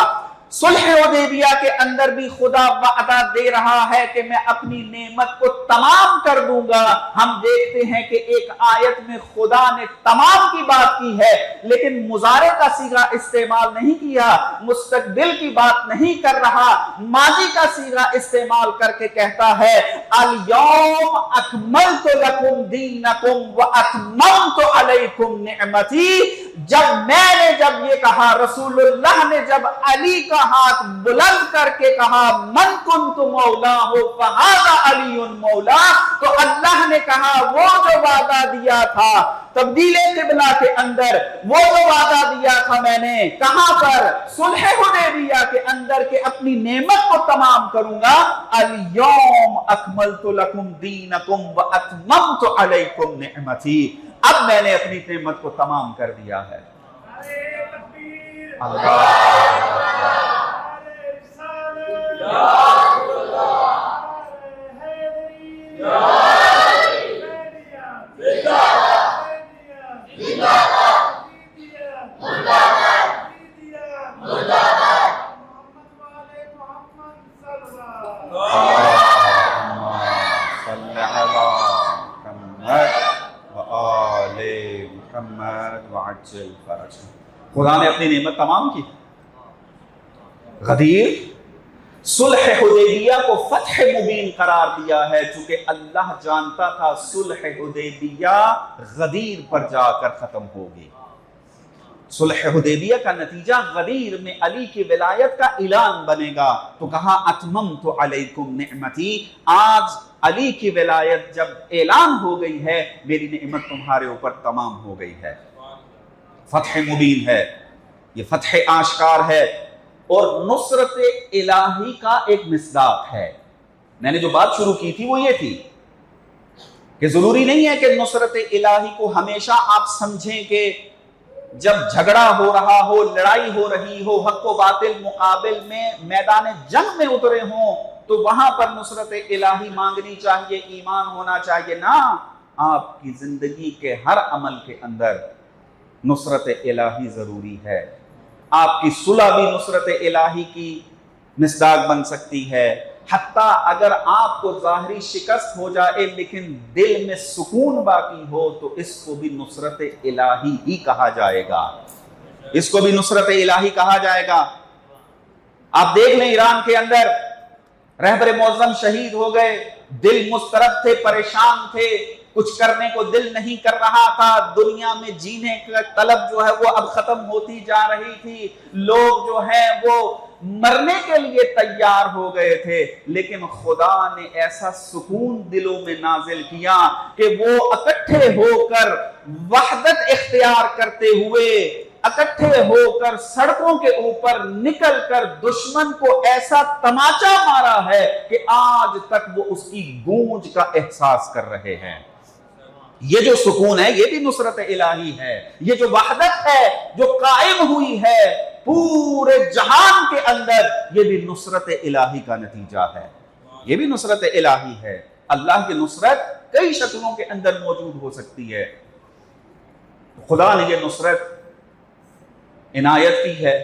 صلح حدیبیہ کے اندر بھی خدا وعدہ دے رہا ہے کہ میں اپنی نعمت کو تمام کر دوں گا۔ ہم دیکھتے ہیں کہ ایک آیت میں خدا نے تمام کی بات کی ہے لیکن مضارع کا صیغہ استعمال نہیں کیا، مستقبل کی بات نہیں کر رہا، ماضی کا صیغہ استعمال کر کے کہتا ہے الیوم اکملت لکم دینکم واتممت علیکم نعمتی۔ جب یہ کہا، رسول اللہ نے جب علی کا ہاتھ بلند کر کے کہا من کنت مولاہ فہذا علی مولا، تو اللہ نے کہا وہ جو وعدہ دیا تھا تبدیل قبلہ کے اندر، وہ جو وعدہ دیا تھا میں نے کہاں پر؟ صلح حدیبیہ کے اندر، کہ اپنی نعمت کو تمام کروں گا۔ الیوم اکملت لکم دینکم واتممت علیکم نعمتی، اب میں نے اپنی نعمت کو تمام کر دیا ہے۔ خدا نے اپنی نعمت تمام کی۔ غدیر صلح حدیبیہ کو فتح مبین قرار دیا ہے، چونکہ اللہ جانتا تھا صلح حدیبیہ غدیر پر جا کر ختم ہوگی۔ صلح حدیبیہ کا نتیجہ غدیر میں علی کی ولایت کا اعلان بنے گا، تو کہا اتممت علیکم نعمتی، آج علی کی ولایت جب اعلان ہو گئی ہے میری نعمت تمہارے اوپر تمام ہو گئی ہے۔ فتح مبین ہے، یہ فتح آشکار ہے، اور نصرت الہی کا ایک مصداق ہے۔ میں نے جو بات شروع کی تھی وہ یہ تھی کہ ضروری نہیں ہے کہ نصرت الہی کو ہمیشہ آپ سمجھیں کہ جب جھگڑا ہو رہا ہو، لڑائی ہو رہی ہو، حق و باطل مقابل میں میدان جنگ میں اترے ہوں تو وہاں پر نصرت الہی مانگنی چاہیے، ایمان ہونا چاہیے۔ نہ، آپ کی زندگی کے ہر عمل کے اندر نصرت الہی ضروری ہے۔ آپ کی صلح بھی نصرت الہی کی مصداق بن سکتی ہے، حتیٰ اگر آپ کو ظاہری شکست ہو جائے لیکن دل میں سکون باقی ہو تو اس کو بھی نصرت الہی ہی کہا جائے گا، اس کو بھی نصرت الہی کہا جائے گا۔ آپ دیکھ لیں ایران کے اندر رہبر معظم شہید ہو گئے، دل مضطرب تھے، پریشان تھے، کچھ کرنے کو دل نہیں کر رہا تھا، دنیا میں جینے کا طلب جو ہے وہ اب ختم ہوتی جا رہی تھی، لوگ جو ہیں وہ مرنے کے لیے تیار ہو گئے تھے، لیکن خدا نے ایسا سکون دلوں میں نازل کیا کہ وہ اکٹھے ہو کر وحدت اختیار کرتے ہوئے اکٹھے ہو کر سڑکوں کے اوپر نکل کر دشمن کو ایسا تماچا مارا ہے کہ آج تک وہ اس کی گونج کا احساس کر رہے ہیں۔ یہ جو سکون ہے یہ بھی نصرت الہی ہے، یہ جو وحدت ہے جو قائم ہوئی ہے پورے جہان کے اندر یہ بھی نصرت الہی کا نتیجہ ہے، یہ بھی نصرت الہی ہے۔ اللہ کی نصرت کئی شکلوں کے اندر موجود ہو سکتی ہے۔ خدا نے یہ نصرت عنایت کی ہے،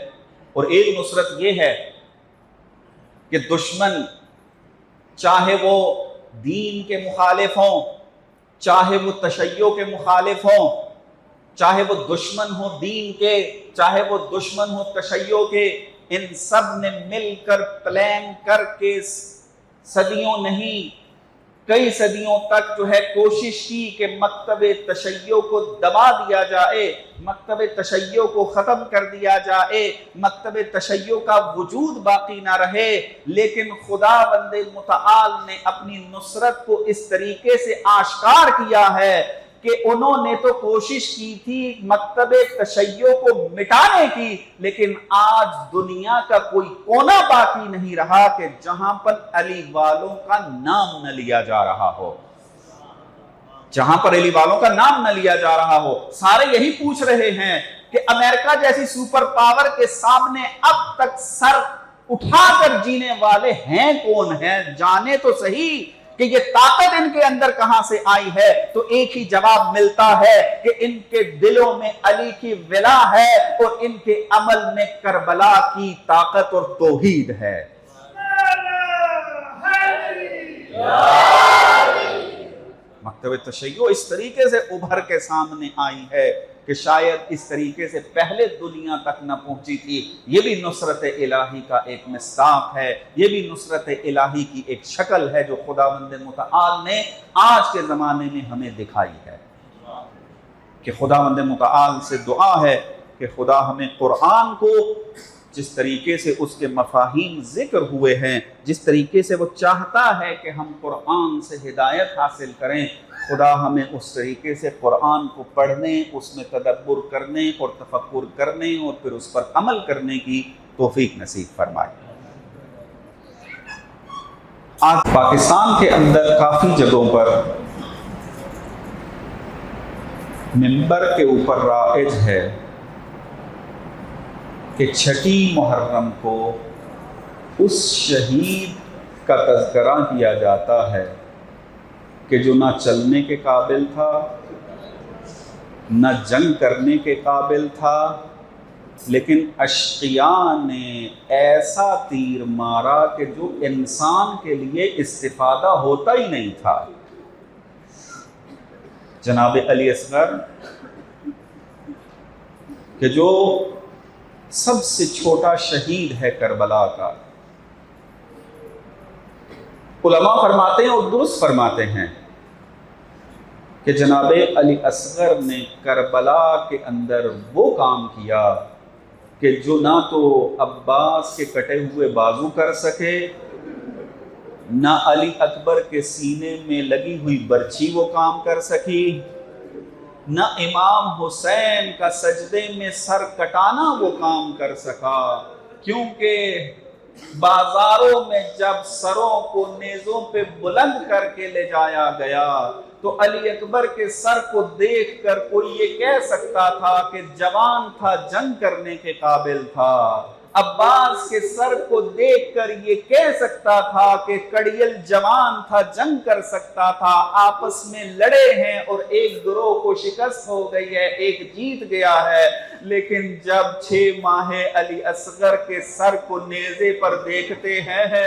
اور ایک نصرت یہ ہے کہ دشمن چاہے وہ دین کے مخالف ہوں، چاہے وہ تشیع کے مخالف ہوں، چاہے وہ دشمن ہو دین کے، چاہے وہ دشمن ہو تشیع کے، ان سب نے مل کر پلان کر کے صدیوں نہیں کئی صدیوں تک جو ہے کوشش کی کہ مکتب تشیع کو دبا دیا جائے، مکتب تشیع کو ختم کر دیا جائے، مکتب تشیع کا وجود باقی نہ رہے۔ لیکن خداوند متعال نے اپنی نصرت کو اس طریقے سے آشکار کیا ہے کہ انہوں نے تو کوشش کی تھی مکتب تشیع کو مٹانے کی، لیکن آج دنیا کا کوئی کونا باقی نہیں رہا کہ جہاں پر علی والوں کا نام نہ لیا جا رہا ہو، جہاں پر علی والوں کا نام نہ لیا جا رہا ہو۔ سارے یہی پوچھ رہے ہیں کہ امریکہ جیسی سپر پاور کے سامنے اب تک سر اٹھا کر جینے والے ہیں کون ہیں؟ جانے تو صحیح کہ یہ طاقت ان کے اندر کہاں سے آئی ہے، تو ایک ہی جواب ملتا ہے کہ ان کے دلوں میں علی کی ولا ہے، اور ان کے عمل میں کربلا کی طاقت اور توحید ہے۔ مکتب تشیع اس طریقے سے ابھر کے سامنے آئی ہے کہ شاید اس طریقے سے پہلے دنیا تک نہ پہنچی تھی۔ یہ بھی نصرت الہی کا ایک مصداق ہے، یہ بھی نصرت الہی کی ایک شکل ہے جو خداوند متعال نے آج کے زمانے میں ہمیں دکھائی ہے۔ کہ خداوند متعال سے دعا ہے کہ خدا ہمیں قرآن کو جس طریقے سے اس کے مفاہیم ذکر ہوئے ہیں، جس طریقے سے وہ چاہتا ہے کہ ہم قرآن سے ہدایت حاصل کریں، خدا ہمیں اس طریقے سے قرآن کو پڑھنے، اس میں تدبر کرنے اور تفکر کرنے اور پھر اس پر عمل کرنے کی توفیق نصیب فرمائے۔ آج پاکستان کے اندر کافی جگہوں پر منبر کے اوپر رائج ہے کہ چھٹی محرم کو اس شہید کا تذکرہ کیا جاتا ہے کہ جو نہ چلنے کے قابل تھا، نہ جنگ کرنے کے قابل تھا، لیکن اشقیاء نے ایسا تیر مارا کہ جو انسان کے لیے استفادہ ہوتا ہی نہیں تھا۔ جناب علی اصغر کہ جو سب سے چھوٹا شہید ہے کربلا کا، علماء فرماتے ہیں اور درست فرماتے ہیں کہ جناب علی اصغر نے کربلا کے اندر وہ کام کیا کہ جو نہ تو عباس کے کٹے ہوئے بازو کر سکے، نہ علی اکبر کے سینے میں لگی ہوئی برچھی وہ کام کر سکی، نہ امام حسین کا سجدے میں سر کٹانا وہ کام کر سکا، کیونکہ بازاروں میں جب سروں کو نیزوں پہ بلند کر کے لے جایا گیا تو علی اکبر کے سر کو دیکھ کر کوئی یہ کہہ سکتا تھا کہ جوان تھا، جنگ کرنے کے قابل تھا۔ عباس کے سر کو دیکھ کر یہ کہہ سکتا تھا کہ کڑیل جوان تھا، جنگ کر سکتا تھا۔ آپس میں لڑے ہیں اور ایک گروہ کو شکست ہو گئی ہے، ایک جیت گیا ہے، لیکن جب 6 ماہ علی اصغر کے سر کو نیزے پر دیکھتے ہیں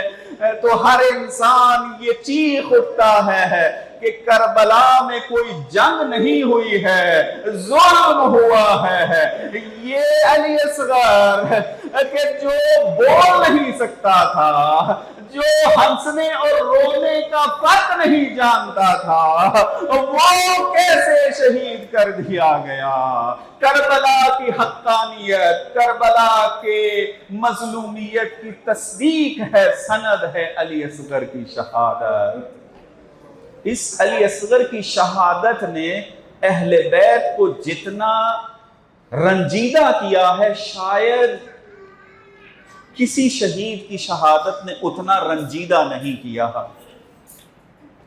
تو ہر انسان یہ چیخ اٹھتا ہے کہ کربلا میں کوئی جنگ نہیں ہوئی ہے، ظلم ہوا ہے۔ یہ علی اصغر کہ جو بول نہیں سکتا تھا، جو ہنسنے اور رونے کا فرق نہیں جانتا تھا، وہ کیسے شہید کر دیا گیا۔ کربلا کی حقانیت، کربلا کے مظلومیت کی تصدیق ہے، سند ہے علی اصغر کی شہادت۔ اس علی اصغر کی شہادت نے اہل بیت کو جتنا رنجیدہ کیا ہے، شاید کسی شہید کی شہادت نے اتنا رنجیدہ نہیں کیا۔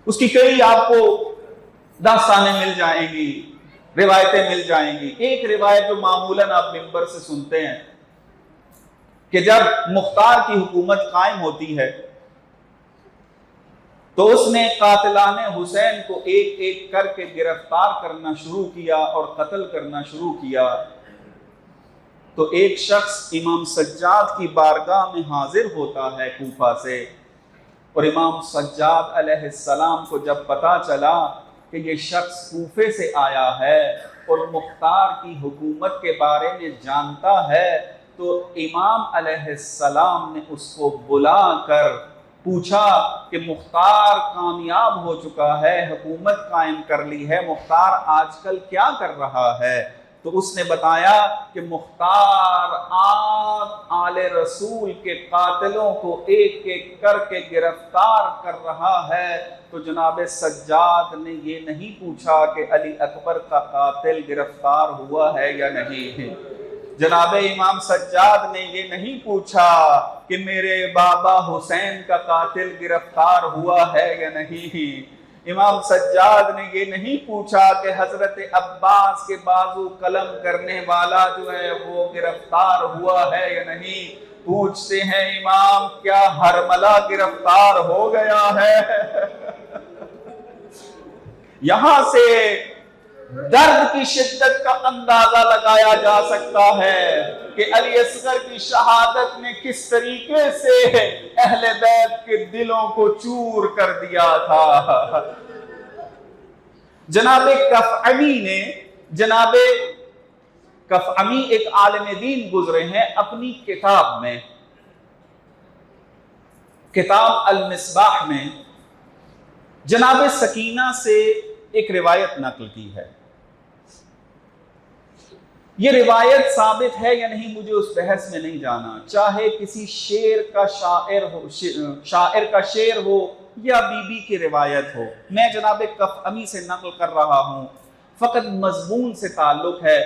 اس کی کئی آپ کو داستانیں مل جائیں گی، روایتیں مل جائیں گی۔ ایک روایت جو معمولاً آپ منبر سے سنتے ہیں کہ جب مختار کی حکومت قائم ہوتی ہے تو اس نے قاتلان حسین کو ایک ایک کر کے گرفتار کرنا شروع کیا اور قتل کرنا شروع کیا۔ تو ایک شخص امام سجاد کی بارگاہ میں حاضر ہوتا ہے کوفہ سے، اور امام سجاد علیہ السلام کو جب پتہ چلا کہ یہ شخص کوفے سے آیا ہے اور مختار کی حکومت کے بارے میں جانتا ہے، تو امام علیہ السلام نے اس کو بلا کر پوچھا کہ مختار کامیاب ہو چکا ہے، حکومت قائم کر لی ہے، مختار آج کل کیا کر رہا ہے؟ تو اس نے بتایا کہ مختار آل رسول کے قاتلوں کو ایک ایک کر کے گرفتار کر رہا ہے۔ تو جناب سجاد نے یہ نہیں پوچھا کہ علی اکبر کا قاتل گرفتار ہوا ہے یا نہیں، جناب امام سجاد نے یہ نہیں پوچھا کہ میرے بابا حسین کا قاتل گرفتار ہوا ہے یا نہیں، امام سجاد نے یہ نہیں پوچھا کہ حضرت عباس کے بازو قلم کرنے والا جو ہے وہ گرفتار ہوا ہے یا نہیں، پوچھتے ہیں امام کیا ہرملہ گرفتار ہو گیا ہے؟ یہاں سے درد کی شدت کا اندازہ لگایا جا سکتا ہے کہ علی اصغر کی شہادت نے کس طریقے سے اہل بیت کے دلوں کو چور کر دیا تھا۔ جناب کفعمی ایک عالم دین گزرے ہیں، اپنی کتاب میں، کتاب المصباح میں جناب سکینہ سے ایک روایت نقل کی ہے۔ یہ روایت ثابت ہے یا نہیں مجھے اس بحث میں نہیں جانا، چاہے کسی شعر کا شعر ہو یا بی بی کی روایت ہو، میں جناب کفعمی سے نقل کر رہا ہوں، فقط مضمون سے تعلق ہے،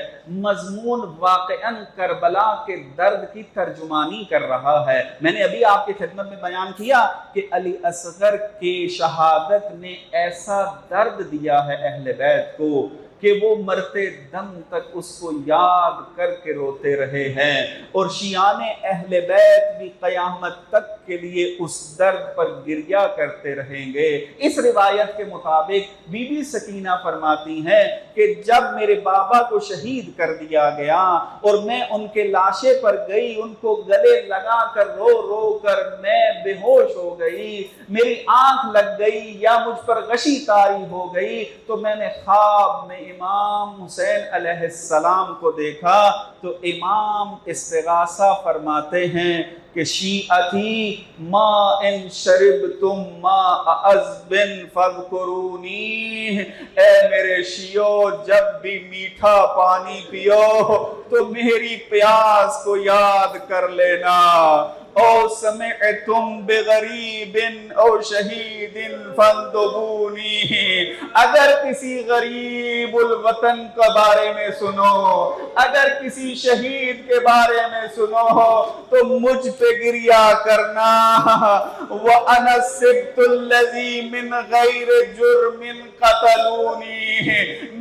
مضمون واقعاً کربلا کے درد کی ترجمانی کر رہا ہے۔ میں نے ابھی آپ کی خدمت میں بیان کیا کہ علی اصغر کی شہادت نے ایسا درد دیا ہے اہل بیت کو کہ وہ مرتے دم تک اس کو یاد کر کے روتے رہے ہیں، اور شیعان اہل بیت بھی قیامت تک کے لیے اس درد پر گریہ کرتے رہیں گے۔ اس روایت کے مطابق بی بی سکینہ فرماتی ہیں کہ جب میرے بابا کو شہید کر دیا گیا اور میں ان کے لاشے پر گئی، ان کو گلے لگا کر رو رو کر میں بے ہوش ہو گئی، میری آنکھ لگ گئی یا مجھ پر غشی طاری ہو گئی، تو میں نے خواب میں امام حسین علیہ السلام کو دیکھا۔ تو امام استغاثہ فرماتے ہیں کہ شیعتی ما ان شربتم ماء عذب فاذکرونی، اے میرے شیعو جب بھی میٹھا پانی پیو تو میری پیاس کو یاد کر لینا۔ او سمعتم بغریب او شہید فاندبونی، اگر کسی غریب الوطن کے بارے میں سنو، اگر کسی شہید کے بارے میں سنو تو مجھ پہ گریہ کرنا۔ وَأَنَا السِّبْتُ الَّذِي مِنْ غَيْرِ جُرْمٍ قَتَلُونِي،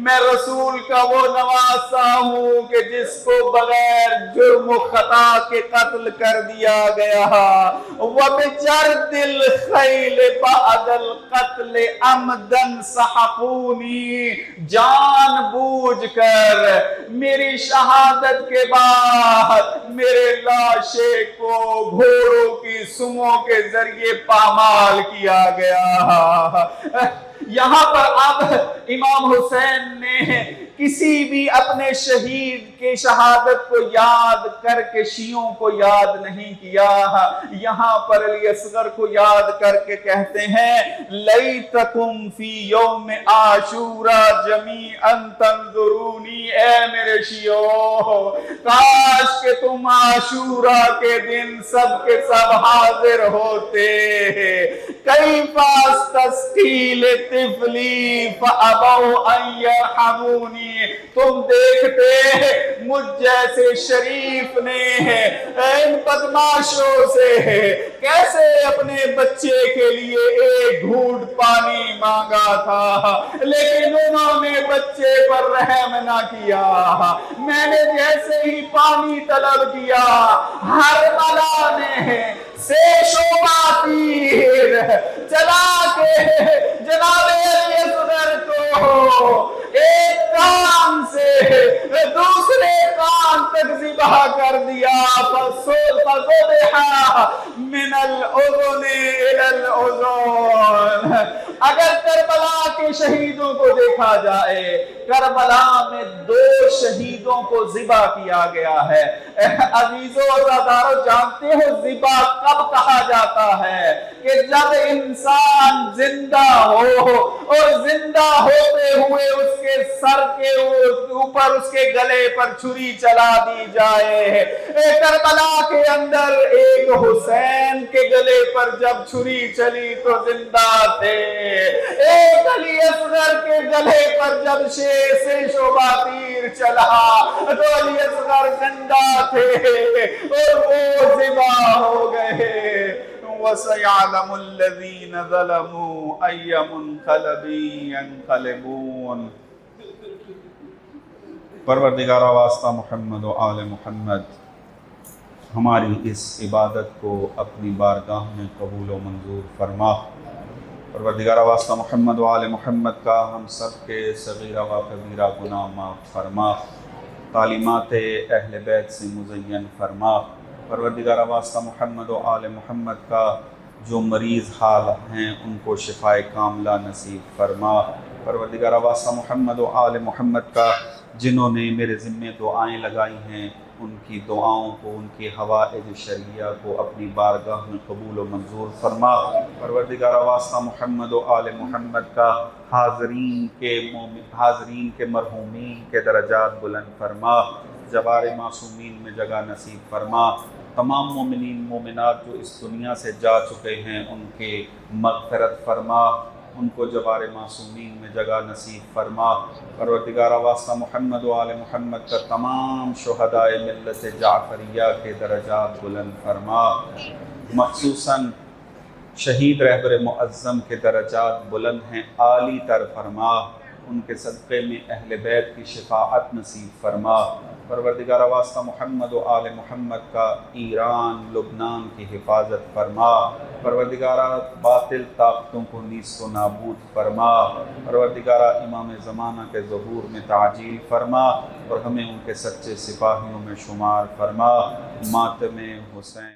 میں رسول کا وہ نواسا ہوں کہ جس کو بغیر جرم و خطا کے قتل کر دیا گیا۔ وَبِجَرْدِ الْخَيْلِ بَعْدَ الْقَتْلِ عَمْدًا سَحَقُونِي، جان بوجھ کر میری شہادت کے بعد میرے لاشے کو گھوڑوں کی سموں کے ذریعے پامال کیا گیا۔ یہاں پر اب امام حسین نے کسی بھی اپنے شہید کے شہادت کو یاد کر کے شیعوں کو یاد نہیں کیا، یہاں پر علی اصغر کو یاد کر کے کہتے ہیں لیتکم فی یوم عاشورا جمیعا تنظرونی، اے میرے شیعوں کاش کہ تم عاشورا کے دن سب کے سب حاضر ہوتے۔ کیف استسقی لطفلی فابوا ان یرحمونی، تم دیکھتے مجھ جیسے شریف نے ان بدماشوں سے کیسے اپنے بچے کے لیے ایک گھونٹ پانی مانگا تھا، لیکن انہوں نے بچے پر رحم نہ کیا۔ میں نے جیسے ہی پانی طلب کیا، ہرملا نے سے شعبہ تیر چلا کے جناب علی اصغر کو ایک کان سے دوسرے کان تک ذبح کر دیا۔ فَذُبِحَ مِنَ الْأُذُنِ إِلَى الْأُذُنِ۔ اگر کربلا کے شہیدوں کو دیکھا جائے، کربلا میں 2 شہیدوں کو ذبح کیا گیا ہے۔ عزیزو عزادارو، جانتے ہو ذبح کب کہا جاتا ہے؟ کہ جب انسان زندہ ہو اور زندہ ہوتے ہوئے اس کے سر کے اوپر اس کے گلے پر چھری چلا دی جائے۔ کربلا کے اندر ایک حسین کے گلے پر جب چھری چلی تو زندہ تھے، ایک علی اصغر کے گلے پر جب سے شعبہ تیر چلا تو علی اصغر زندہ تھے اور وہ ذبح ہو گئے۔ وَسَيَعْلَمُ الَّذِينَ ظَلَمُوا أَيَّ مُنْقَلَبٍ يَنْقَلِبُونَ۔ پروردگارا واسطہ محمد و آل محمد، ہماری اس عبادت کو اپنی بارگاہ میں قبول و منظور فرما۔ پروردگارا واسطہ محمد و آل محمد کا ہم سب کے صغیرہ و کبیرہ گناہ معاف فرما، تعلیمات اہل بیت سے مزین فرما۔ پروردگارا واسطہ محمد و آل محمد کا جو مریض حال ہیں ان کو شفاء کاملہ نصیب فرما۔ پروردگارا واسطہ محمد و آل محمد کا جنہوں نے میرے ذمے دعائیں لگائی ہیں ان کی دعاؤں کو، ان کی حوائج شرعیہ کو اپنی بارگاہ میں قبول و منظور فرما۔ پروردگارا واسطہ محمد و آل محمد کا حاضرین کے مرحومین کے درجات بلند فرما، جوار معصومین میں جگہ نصیب فرما۔ تمام مومنین مومنات جو اس دنیا سے جا چکے ہیں ان کے مغفرت فرما، ان کو جوار معصومین میں جگہ نصیب فرما۔ پروردگارا واسطہ محمد و آل محمد کا تمام شہدائے ملت جعفریہ کے درجات بلند فرما، مخصوصاً شہید رہبر معظم کے درجات بلند ہیں، عالی تر فرما، ان کے صدقے میں اہل بیت کی شفاعت نصیب فرما۔ پروردگارا واسطہ محمد و آل محمد کا ایران لبنان کی حفاظت فرما، پروردگارا باطل طاقتوں کو نیست و نابود فرما، پروردگارا امام زمانہ کے ظہور میں تعجیل فرما اور ہمیں ان کے سچے سپاہیوں میں شمار فرما۔ ماتم حسین